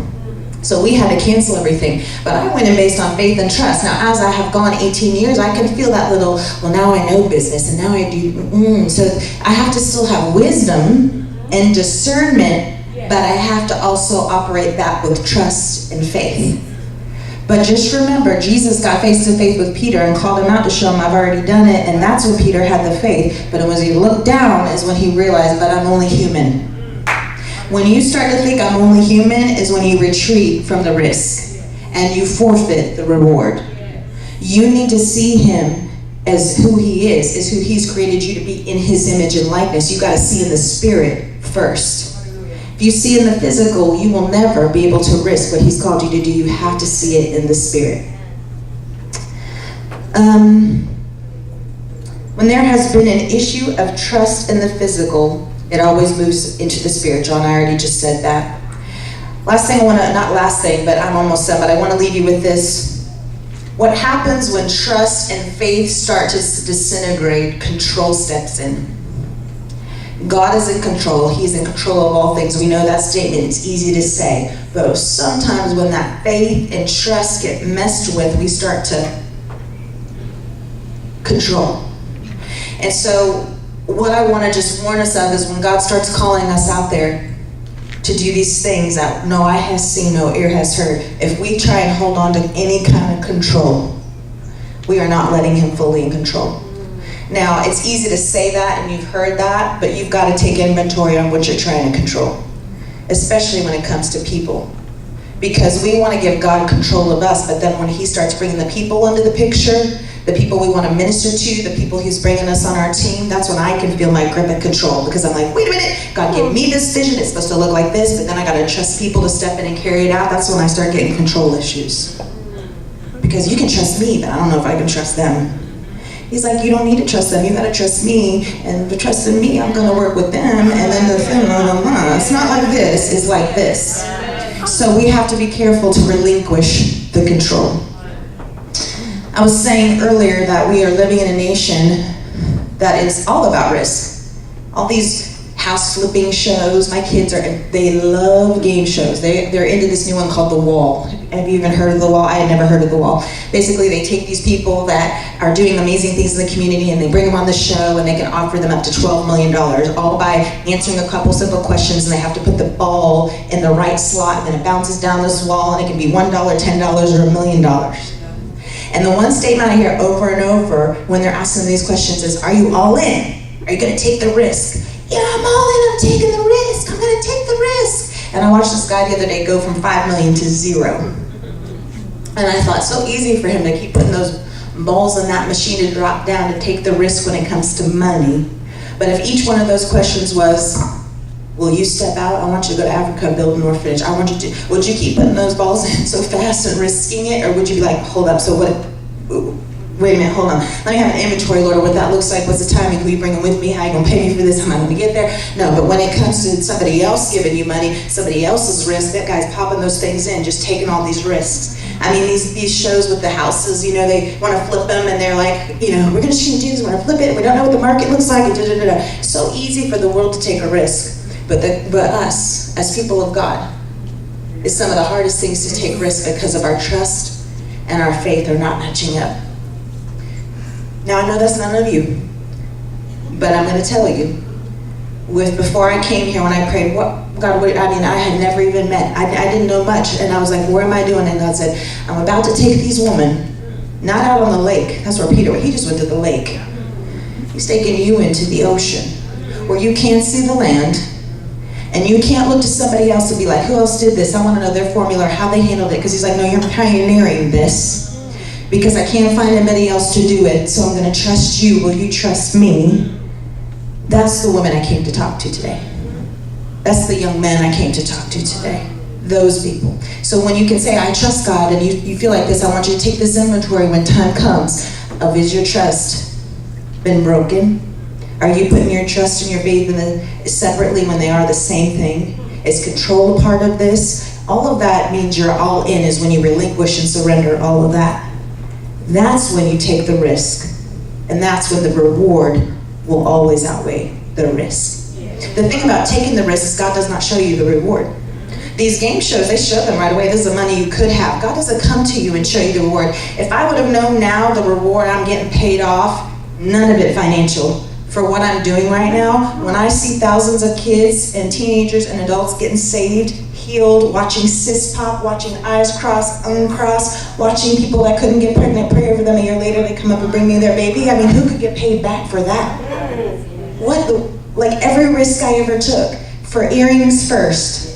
So we had to cancel everything. But I went in based on faith and trust. Now, as I have gone 18 years, I can feel that little, well, now I know business, and now I do, So I have to still have wisdom and discernment, but I have to also operate that with trust and faith. But just remember, Jesus got face to face with Peter and called him out to show him, I've already done it. And that's when Peter had the faith. But when he looked down is when he realized, but I'm only human. When you start to think I'm only human is when you retreat from the risk and you forfeit the reward. You need to see him as who he is who he's created you to be, in his image and likeness. You got to see in the spirit first. If you see in the physical, you will never be able to risk what he's called you to do. You have to see it in the spirit. When there has been an issue of trust in the physical, it always moves into the spiritual, and I already just said that. Last thing I want to, not last thing, but I'm almost done, but I want to leave you with this. What happens when trust and faith start to disintegrate? Control steps in. God is in control. He's in control of all things. We know that statement. It's easy to say. But sometimes when that faith and trust get messed with, we start to control. And so what I want to just warn us of is when God starts calling us out there to do these things that no eye has seen, no ear has heard, if we try and hold on to any kind of control, we are not letting him fully in control. Now, it's easy to say that, and you've heard that, but you've got to take inventory on what you're trying to control, especially when it comes to people. Because we want to give God control of us, but then when he starts bringing the people into the picture, the people we want to minister to, the people he's bringing us on our team, that's when I can feel my grip and control. Because I'm like, wait a minute, God gave me this vision, it's supposed to look like this, but then I got to trust people to step in and carry it out. That's when I start getting control issues. Because you can trust me, but I don't know if I can trust them. He's like, you don't need to trust them, you gotta trust me, and for trusting me, I'm gonna work with them, and then the thing, it's not like this, it's like this. So we have to be careful to relinquish the control. I was saying earlier that we are living in a nation that is all about risk. All these house flipping shows, my kids they love game shows. They're into this new one called The Wall. Have you even heard of The Wall? I had never heard of The Wall. Basically, they take these people that are doing amazing things in the community and they bring them on the show and they can offer them up to $12 million, all by answering a couple simple questions, and they have to put the ball in the right slot and then it bounces down this wall and it can be $1, $10, or $1 million. And the one statement I hear over and over when they're asking these questions is, are you all in? Are you gonna take the risk? Yeah, I'm all in, I'm taking the risk, I'm gonna take the risk. And I watched this guy the other day go from 5 million to 0. And I thought, so easy for him to keep putting those balls in that machine to drop down to take the risk when it comes to money. But if each one of those questions was, will you step out? I want you to go to Africa, build an orphanage. I want you to, would you keep putting those balls in so fast and risking it? Or would you be like, hold up, so what, wait a minute, hold on. Let me have an inventory, Lord, of what that looks like. What's the timing? Can you bring them with me? How are you gonna pay me for this? How am I gonna get there? No, but when it comes to somebody else giving you money, somebody else's risk, that guy's popping those things in, just taking all these risks. I mean, these shows with the houses, you know, they want to flip them and they're like, you know, we're going to shoot this, we're going to flip it, we don't know what the market looks like, and So easy for the world to take a risk, but us, as people of God, is some of the hardest things to take risks because of our trust and our faith are not matching up. Now, I know that's none of you, but I'm going to tell you, before I came here, when I prayed, I had never even met. I didn't know much, and I was like, what am I doing? And God said, I'm about to take these women, not out on the lake. That's where Peter went. He just went to the lake. He's taking you into the ocean, where you can't see the land, and you can't look to somebody else to be like, who else did this? I want to know their formula or how they handled it, because he's like, no, you're pioneering this, because I can't find anybody else to do it, so I'm going to trust you. Will you trust me? That's the woman I came to talk to today. That's the young man I came to talk to today. Those people. So when you can say, I trust God, and you feel like this, I want you to take this inventory when time comes of, is your trust been broken? Are you putting your trust and your faith separately when they are the same thing? Is control a part of this? All of that means you're all in, is when you relinquish and surrender all of that. That's when you take the risk. And that's when the reward will always outweigh the risk. The thing about taking the risk is God does not show you the reward. These game shows, they show them right away, this is the money you could have. God doesn't come to you and show you the reward. If I would have known now the reward I'm getting paid off, none of it financial, for what I'm doing right now, when I see thousands of kids and teenagers and adults getting saved, healed, watching cysts pop, watching eyes cross, uncross, watching people that couldn't get pregnant pray over them. A year later, they come up and bring me their baby. I mean, who could get paid back for that? What the, like every risk I ever took, for earrings first,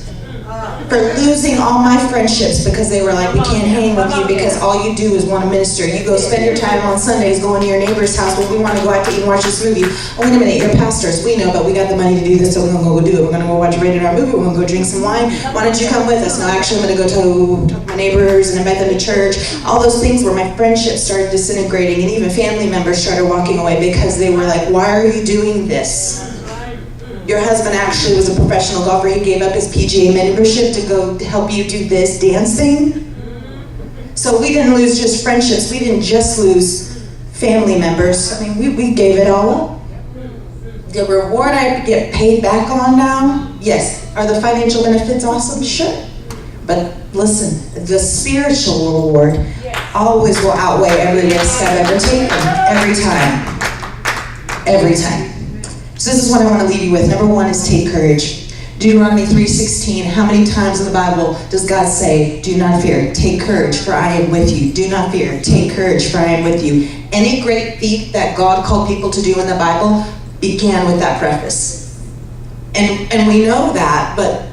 for losing all my friendships because they were like, we can't hang with you because all you do is want to minister. You go spend your time on Sundays going to your neighbor's house when we want to go out to eat and watch this movie. Oh, wait a minute, you're pastors. We know, but we got the money to do this, so we're going to go do it. We're going to go watch a rated R movie. We're going to go drink some wine. Why don't you come with us? No, actually, I'm going to go talk to my neighbors and invite them to church. All those things where my friendships started disintegrating, and even family members started walking away because they were like, why are you doing this? Your husband actually was a professional golfer. He gave up his PGA membership to go help you do this dance thing. So we didn't lose just friendships. We didn't just lose family members. I mean, we gave it all up. The reward I get paid back on now, yes. Are the financial benefits awesome? Sure. But listen, the spiritual reward always will outweigh every risk I've ever taken. Every time. Every time. So this is what I want to leave you with. Number one is take courage. Deuteronomy 3:16. How many times in the Bible does God say, do not fear, take courage, for I am with you. Do not fear, take courage, for I am with you. Any great feat that God called people to do in the Bible began with that preface. And we know that, but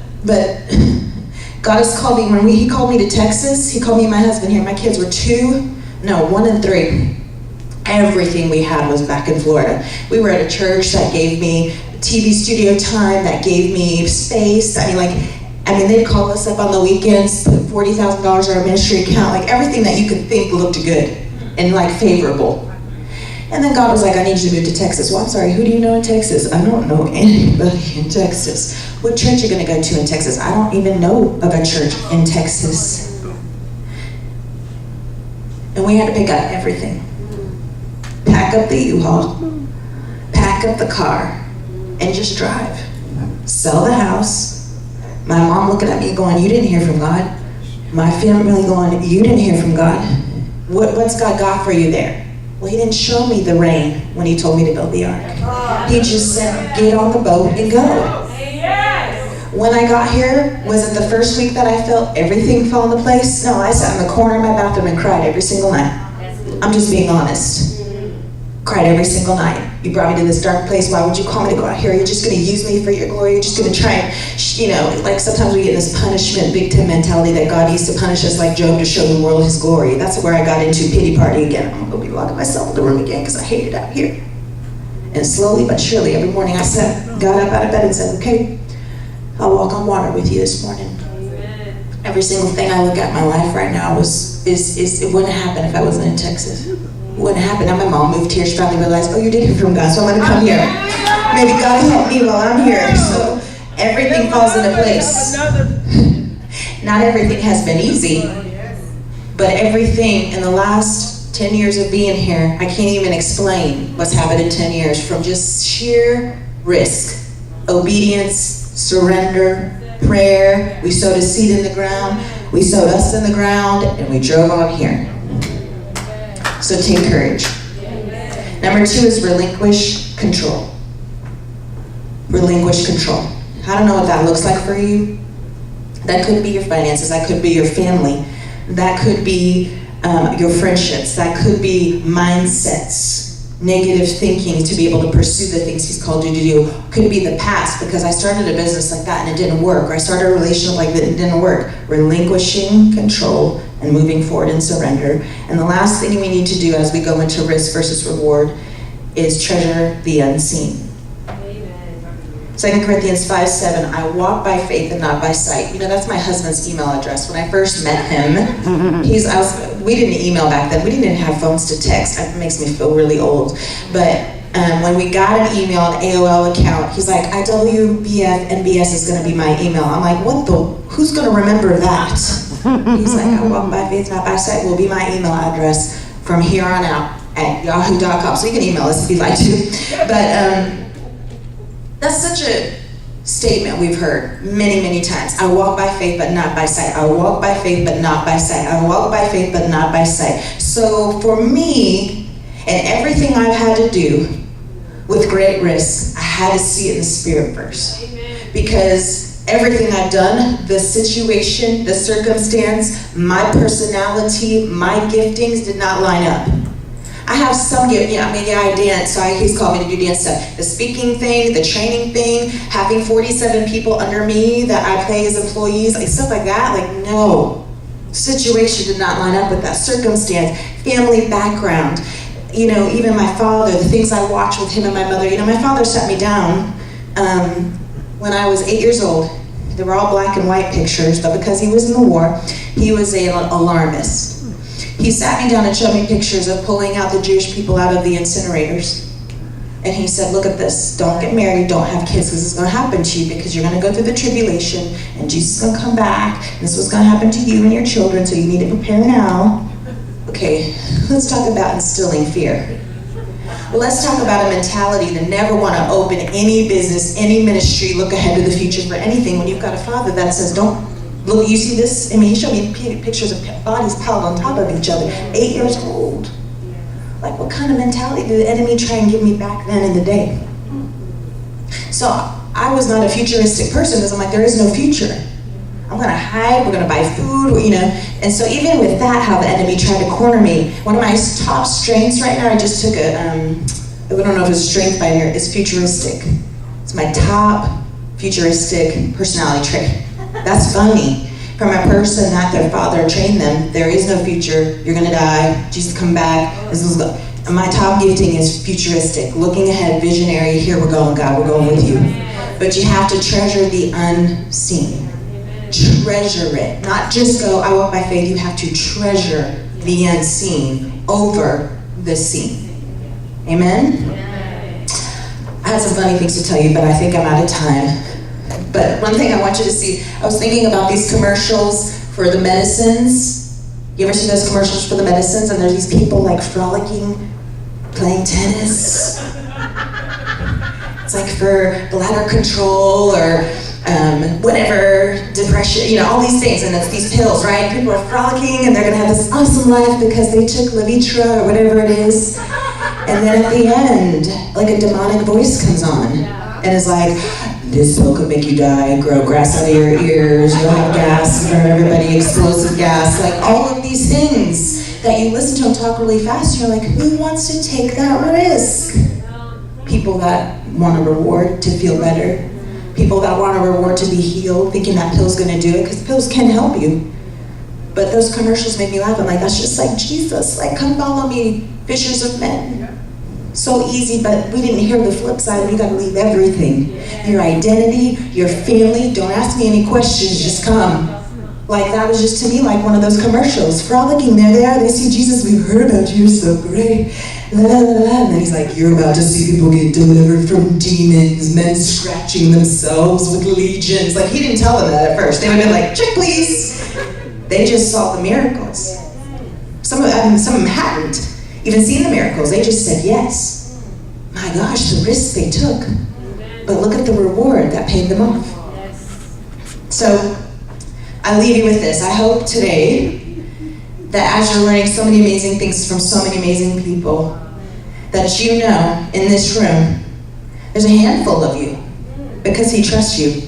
God has called me, He called me to Texas, He called me and my husband here. My kids were 1 and 3. Everything we had was back in Florida. We were at a church that gave me TV studio time, that gave me space. I mean, they'd call us up on the weekends, put $40,000 in our ministry account, like everything that you could think looked good and like favorable. And then God was like, I need you to move to Texas. Well, I'm sorry, who do you know in Texas? I don't know anybody in Texas. What church are you gonna go to in Texas? I don't even know of a church in Texas. And we had to pick up everything. Pack up the U-Haul, pack up the car, and just drive. Sell the house. My mom looking at me going, you didn't hear from God. My family going, you didn't hear from God. What's God got for you there? Well, He didn't show me the rain when He told me to build the ark. He just said, get on the boat and go. When I got here, was it the first week that I felt everything fall into place? No, I sat in the corner of my bathroom and cried every single night. I'm just being honest. Cried every single night. You brought me to this dark place. Why would you call me to go out here? You're just going to use me for your glory. You're just going to try and, like sometimes we get this punishment, big time mentality that God used to punish us like Job to show the world His glory. That's where I got into pity party again. I'm going to go be locking myself in the room again because I hate it out here. And slowly but surely, every morning I got up out of bed and said, okay, I'll walk on water with you this morning. Amen. Every single thing I look at in my life right now is it wouldn't happen if I wasn't in Texas. It wouldn't happen. Now my mom moved here. She finally realized, oh, you did hear from God, so I'm going to come here. Maybe God help me while I'm here. So everything falls into place. Not everything has been easy, but everything in the last 10 years of being here, I can't even explain what's happened in 10 years from just sheer risk, obedience, surrender, prayer. We sowed a seed in the ground. We sowed us in the ground, and we drove on here. So take courage. Number 2 is relinquish control. Relinquish control. I don't know what that looks like for you. That could be your finances. That could be your family. That could be your friendships. That could be mindsets. Negative thinking to be able to pursue the things He's called you to do. Could be the past, because I started a business like that and it didn't work. Or I started a relationship like that and it didn't work. Relinquishing control and moving forward in surrender. And the last thing we need to do as we go into risk versus reward is treasure the unseen. 2 Corinthians 5:7, I walk by faith and not by sight. You know, that's my husband's email address. When I first met him, we didn't email back then. We didn't even have phones to text. It makes me feel really old. But when we got an email, an AOL account, he's like, IWBF NBS is going to be my email. I'm like, who's going to remember that? He's like, I walk by faith, not by sight will be my email address from here on out at yahoo.com. So you can email us if you'd like to. But that's such a statement we've heard many, many times. I walk by faith, but not by sight. I walk by faith, but not by sight. I walk by faith, but not by sight. So for me, and everything I've had to do with great risk, I had to see it in the spirit first. Amen. Because everything I've done, the situation, the circumstance, my personality, my giftings did not line up. I have some gift, I dance, so he's called me to do dance stuff. The speaking thing, the training thing, having 47 people under me that I pay as employees, like stuff like that, like no. Situation did not line up with that circumstance, family background. Even my father, the things I watched with him and my mother. My father sat me down when I was 8 years old. They were all black and white pictures, but because he was in the war, he was an alarmist. He sat me down and showed me pictures of pulling out the Jewish people out of the incinerators. And he said, look at this, don't get married, don't have kids, because it's going to happen to you, because you're going to go through the tribulation, and Jesus is going to come back, and this is what's going to happen to you and your children, so you need to prepare now. Okay, let's talk about instilling fear. Well, let's talk about a mentality to never want to open any business, any ministry, look ahead to the future for anything when you've got a father that says, don't, look, you see this? He showed me pictures of bodies piled on top of each other, 8 years old. Like, what kind of mentality did the enemy try and give me back then in the day? So I was not a futuristic person because I'm like, there is no future. I'm going to hide, we're going to buy food, And so even with that, how the enemy tried to corner me, one of my top strengths right now, I just took I don't know if it's a strength by here, it's futuristic. It's my top futuristic personality trait. That's funny. From a person that their father trained them, there is no future, you're going to die, Jesus come back. And my top gifting is futuristic, looking ahead, visionary, here we're going, God, we're going with you. But you have to treasure the unseen. Treasure it. Not just go, I walk by faith, you have to treasure the unseen over the seen. Amen? I had some funny things to tell you, but I think I'm out of time. But one thing I want you to see, I was thinking about these commercials for the medicines. You ever see those commercials for the medicines? And there's these people like frolicking, playing tennis. It's like for bladder control or whatever, depression, all these things. And it's these pills, right? People are frolicking and they're going to have this awesome life because they took Levitra or whatever it is. And then at the end, like a demonic voice comes on and is like, this pill could make you die, grow grass out of your ears, you'll have gas in front of everybody, explosive gas, like all of these things that you listen to them talk really fast, you're like, who wants to take that risk? People that want a reward to feel better, people that want a reward to be healed, thinking that pill's gonna do it, because pills can help you. But those commercials make me laugh. I'm like, that's just like Jesus, like come follow me, fishers of men. So easy, but we didn't hear the flip side. You gotta leave everything. Your identity, your family, don't ask me any questions, just come. Like that was just to me like one of those commercials. Frolicking, there they are, they see Jesus, we heard about you, you're so great. La, la, la, la. And then he's like, you're about to see people get delivered from demons, men scratching themselves with legions. Like he didn't tell them that at first. They would have been like, check please. They just saw the miracles. Some of them hadn't even seen the miracles, they just said yes. My gosh, the risks they took. But look at the reward that paid them off. So, I leave you with this. I hope today that as you're learning so many amazing things from so many amazing people, that you know in this room, there's a handful of you because he trusts you.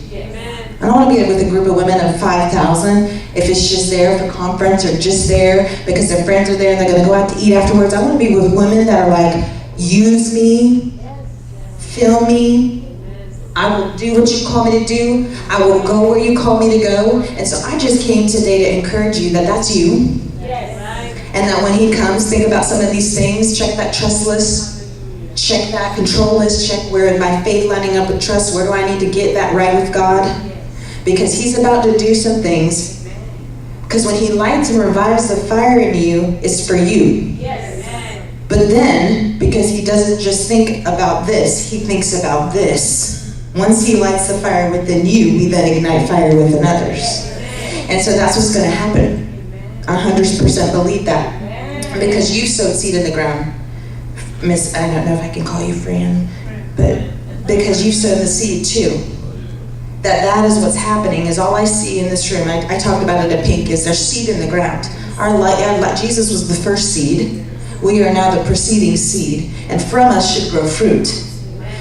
I don't want to be with a group of women of 5,000 if it's just there for conference or just there because their friends are there and they're going to go out to eat afterwards. I want to be with women that are like, use me, fill me, I will do what you call me to do, I will go where you call me to go. And so I just came today to encourage you that that's you. And that when he comes, think about some of these things, check that trust list, check that control list, check where my faith lining up with trust, where do I need to get that right with God? Because he's about to do some things. Because when he lights and revives the fire in you, it's for you. But then, because he doesn't just think about this, he thinks about this. Once he lights the fire within you, we then ignite fire within others. And so that's what's going to happen. 100% believe that. Because you sowed seed in the ground. Miss, I don't know if I can call you Fran, but because you sowed the seed too. That is what's happening, is all I see in this room. I talked about it at Pink, is there's seed in the ground. Jesus was the first seed. We are now the preceding seed, and from us should grow fruit.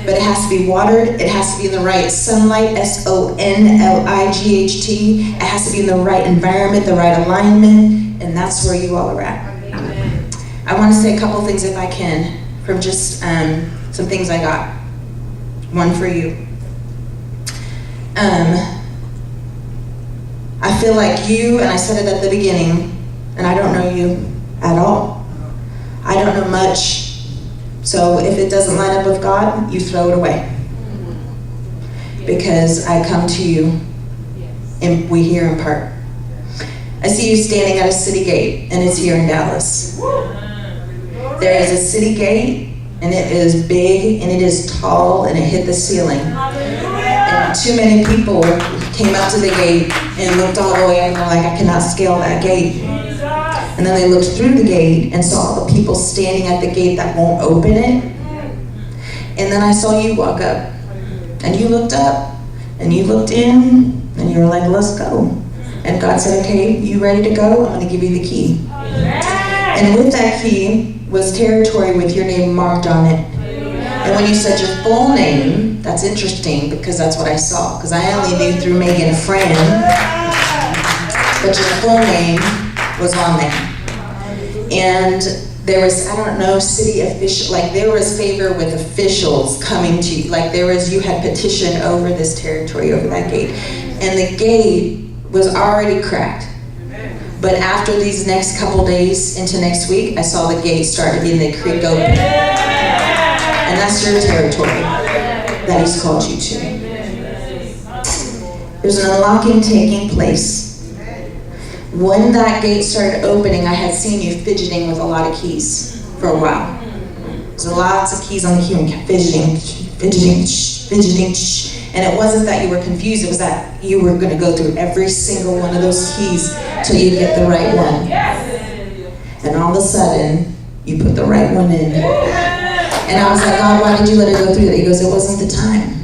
but it has to be watered. It has to be in the right sunlight, SONLIGHT. It has to be in the right environment, the right alignment, and that's where you all are at. I want to say a couple things if I can from just some things I got. One for you. I feel like you, and I said it at the beginning, and I don't know you at all. I don't know much. So if it doesn't line up with God, you throw it away. Because I come to you and we hear in part. I see you standing at a city gate, and it's here in Dallas. There is a city gate, and it is big, and it is tall, and it hit the ceiling. And too many people came up to the gate and looked all the way up, and they're like, I cannot scale that gate. And then they looked through the gate and saw the people standing at the gate that won't open it. And then I saw you walk up, and you looked up, and you looked in, and you were like, let's go. And God said, okay, you ready to go? I'm going to give you the key. And with that key was territory with your name marked on it. And when you said your full name, that's interesting because that's what I saw. Because I only knew through Megan Fran, but your full name was on there. And there was, I don't know, city official, like there was favor with officials coming to you. Like there was, you had petition over this territory, over that gate. And the gate was already cracked. But after these next couple days into next week, I saw the gate start to begin to creak open. And that's your territory that He's called you to. There's an unlocking taking place. When that gate started opening, I had seen you fidgeting with a lot of keys for a while. There's lots of keys on the key ring, fidgeting. And it wasn't that you were confused, it was that you were going to go through every single one of those keys till you get the right one. And all of a sudden, you put the right one in. And I was like, God, why did you let it go through that? He goes, it wasn't the time.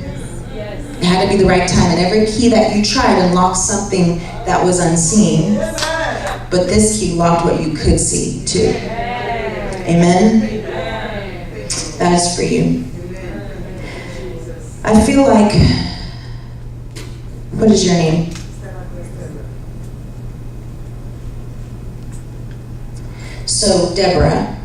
It had to be the right time. And every key that you tried unlocked something that was unseen. But this key locked what you could see, too. Amen? That is for you. I feel like, what is your name? So, Deborah,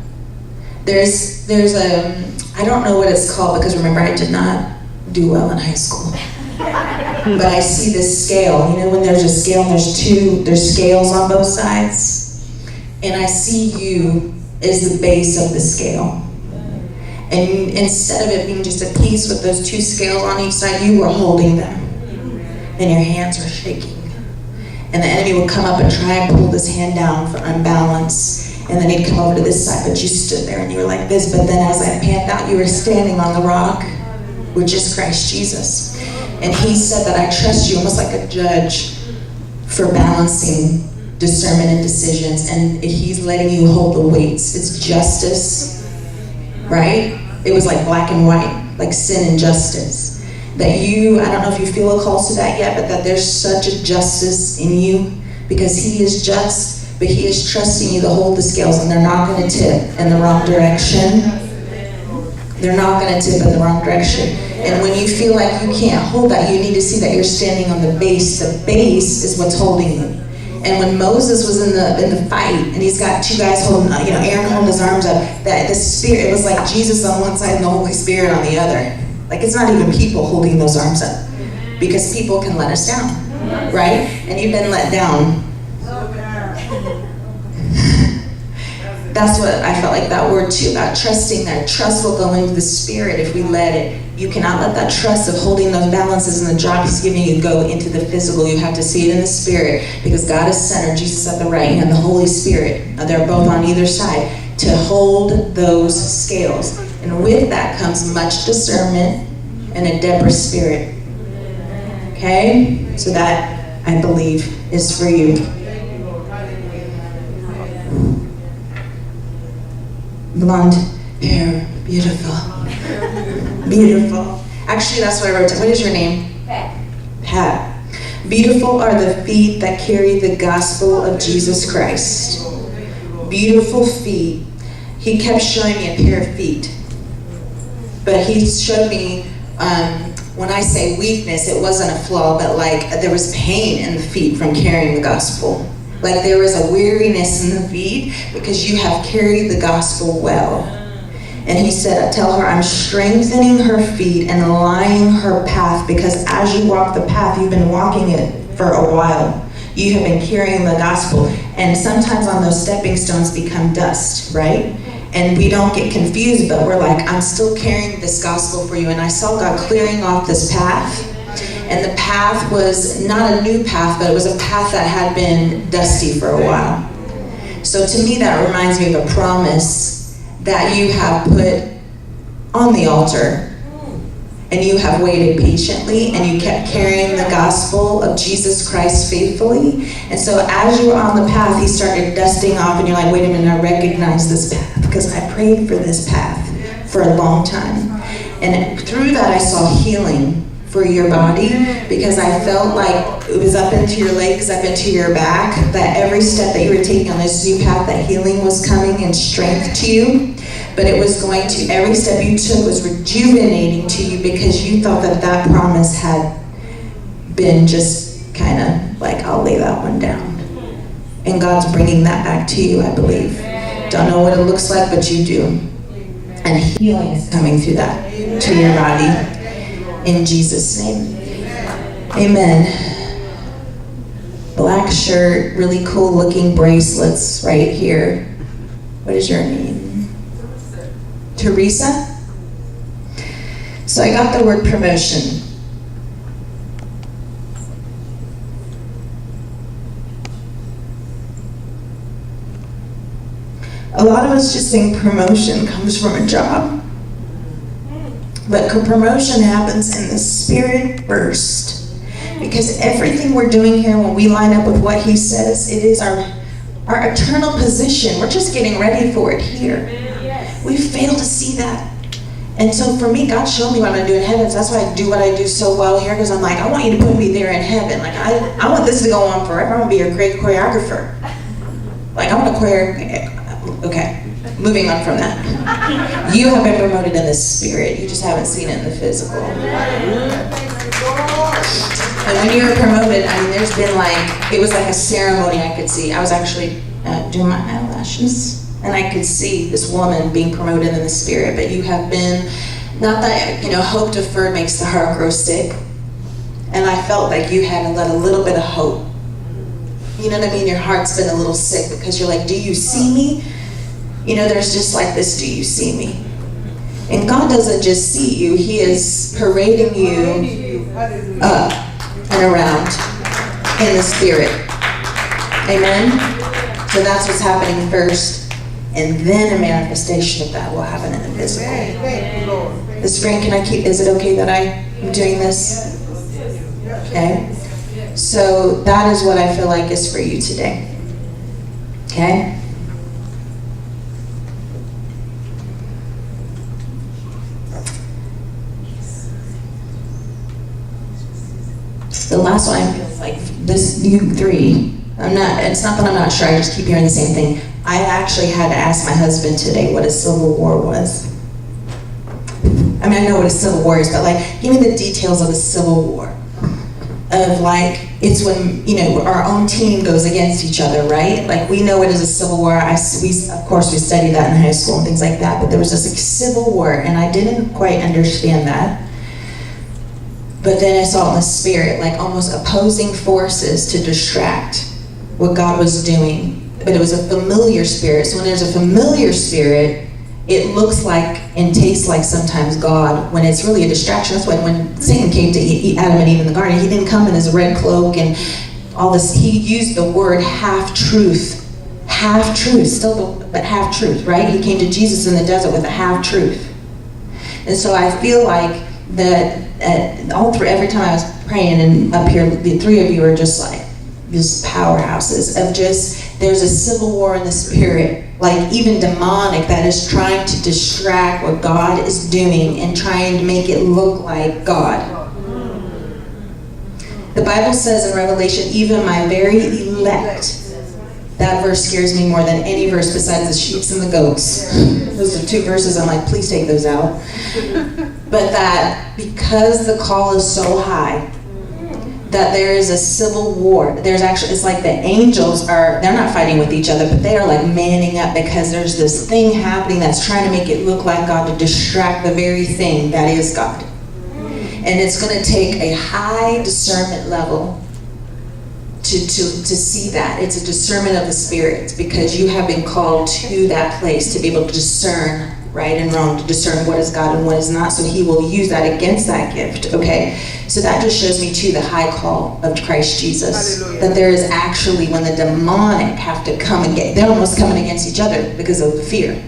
there's I don't know what it's called because remember I did not do well in high school. But I see this scale, you know when there's a scale, there's scales on both sides. And I see you as the base of the scale. And instead of it being just a piece with those two scales on each side, you were holding them. And your hands were shaking. And the enemy would come up and try and pull this hand down for unbalance. And then he'd come over to this side, but you stood there and you were like this. But then as I panned out, you were standing on the rock, which is Christ Jesus. And he said that I trust you almost like a judge for balancing discernment and decisions. And he's letting you hold the weights. It's justice, right? It was like black and white, like sin and justice. That you, I don't know if you feel a call to that yet, but that there's such a justice in you because he is just. But he is trusting you to hold the scales, and they're not going to tip in the wrong direction. They're not going to tip in the wrong direction. And when you feel like you can't hold that, you need to see that you're standing on the base. The base is what's holding you. And when Moses was in the fight, and he's got two guys holding, Aaron holding his arms up, that the Spirit, it was like Jesus on one side and the Holy Spirit on the other. Like it's not even people holding those arms up, because people can let us down, right? And you've been let down. That's what I felt like that word too, about trusting. That trust will go into the Spirit if we let it. You cannot let that trust of holding those balances and the job he's giving you go into the physical. You have to see it in the Spirit, because God is centered, Jesus at the right hand, the Holy Spirit. They're both on either side to hold those scales. And with that comes much discernment and a Deborah spirit. Okay? So that, I believe, is for you. Blonde hair, beautiful. Beautiful. Actually, that's what I wrote down. What is your name? Pat. Beautiful are the feet that carry the gospel of Jesus Christ. Beautiful feet. He kept showing me a pair of feet. But he showed me, when I say weakness, it wasn't a flaw, but like there was pain in the feet from carrying the gospel. Like there was a weariness in the feet because you have carried the gospel well. And he said, tell her I'm strengthening her feet and aligning her path, because as you walk the path, you've been walking it for a while. You have been carrying the gospel. And sometimes on those stepping stones become dust, right? And we don't get confused, but we're like, I'm still carrying this gospel for you. And I saw God clearing off this path. And the path was not a new path, but it was a path that had been dusty for a while. So to me, that reminds me of a promise that you have put on the altar. And you have waited patiently, and you kept carrying the gospel of Jesus Christ faithfully. And so as you were on the path, he started dusting off, and you're like, wait a minute, I recognize this path because I prayed for this path for a long time. And through that, I saw healing for your body, because I felt like it was up into your legs, up into your back, that every step that you were taking on this new path, that healing was coming and strength to you. But it was going to, every step you took was rejuvenating to you, because you thought that that promise had been just kind of like, I'll lay that one down. And God's bringing that back to you, I believe. Don't know what it looks like, but you do. And healing is coming through that, to your body. In Jesus' name. Amen. Black shirt, really cool looking bracelets right here. What is your name? Teresa? So I got the word promotion. A lot of us just think promotion comes from a job. But promotion happens in the spirit first. Because everything we're doing here, when we line up with what he says, it is our eternal position. We're just getting ready for it here. We fail to see that. And so for me, God showed me what I'm going to do in heaven. So that's why I do what I do so well here. Because I'm like, I want you to put me there in heaven. Like, I want this to go on forever. I want to be a great choreographer. Like, I want to choreograph. Okay. Moving on from that. You have been promoted in the spirit. You just haven't seen it in the physical. And when you were promoted, I mean, there's been like, it was like a ceremony I could see. I was actually doing my eyelashes, and I could see this woman being promoted in the spirit. But you have been, not that, hope deferred makes the heart grow sick. And I felt like you had to let a little bit of hope. You know what I mean? Your heart's been a little sick because you're like, do you see me? There's just like this, do you see me? And God doesn't just see you, he is parading you up and around in the spirit. Amen? So that's what's happening first. And then a manifestation of that will happen in the physical. This friend, is it okay that I'm doing this? Okay? So that is what I feel like is for you today. Okay? The last one, I feel like this, you three, it's not that I'm not sure, I just keep hearing the same thing. I actually had to ask my husband today what a civil war was. I mean, I know what a civil war is, but like, give me the details of a civil war. Of like, it's when, our own team goes against each other, right? Like, we know it is a civil war. Of course, we studied that in high school and things like that, but there was this civil war, and I didn't quite understand that. But then I saw it in the spirit, like almost opposing forces to distract what God was doing. But it was a familiar spirit. So when there's a familiar spirit, it looks like and tastes like sometimes God, when it's really a distraction. That's why when Satan came to eat Adam and Eve in the garden, he didn't come in his red cloak and all this. He used the word half-truth. Half-truth, but half-truth, right? He came to Jesus in the desert with a half-truth. And so I feel like that every time I was praying, and up here, the three of you are just like these powerhouses of just, there's a civil war in the spirit, like even demonic, that is trying to distract what God is doing and trying to make it look like God. The Bible says in Revelation, even my very elect, That verse scares me more than any verse besides the sheep and the goats. Those are 2 verses I'm like, please take those out. But that because the call is so high, that there is a civil war. There's actually, it's like the angels they're not fighting with each other, but they are like manning up because there's this thing happening that's trying to make it look like God, to distract the very thing that is God. And it's going to take a high discernment level to see that. It's a discernment of the spirits, because you have been called to that place to be able to discern right and wrong, to discern what is God and what is not, so he will use that against that gift, okay? So that just shows me too the high call of Christ Jesus. Hallelujah. That there is actually, when the demonic have to come and they're almost coming against each other because of the fear.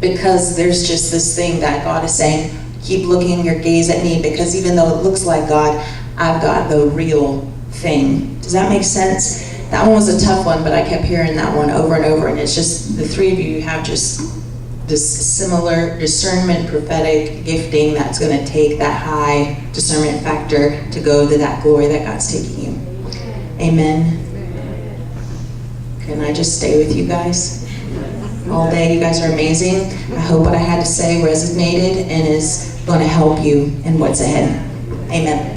Because there's just this thing that God is saying, keep looking your gaze at me, because even though it looks like God, I've got the real thing. Does that make sense? That one was a tough one, but I kept hearing that one over and over, and it's just the 3 of you have just this similar discernment, prophetic gifting that's going to take that high discernment factor to go to that glory that God's taking you. Amen. Can I just stay with you guys all day? You guys are amazing. I hope what I had to say resonated and is going to help you in what's ahead. Amen.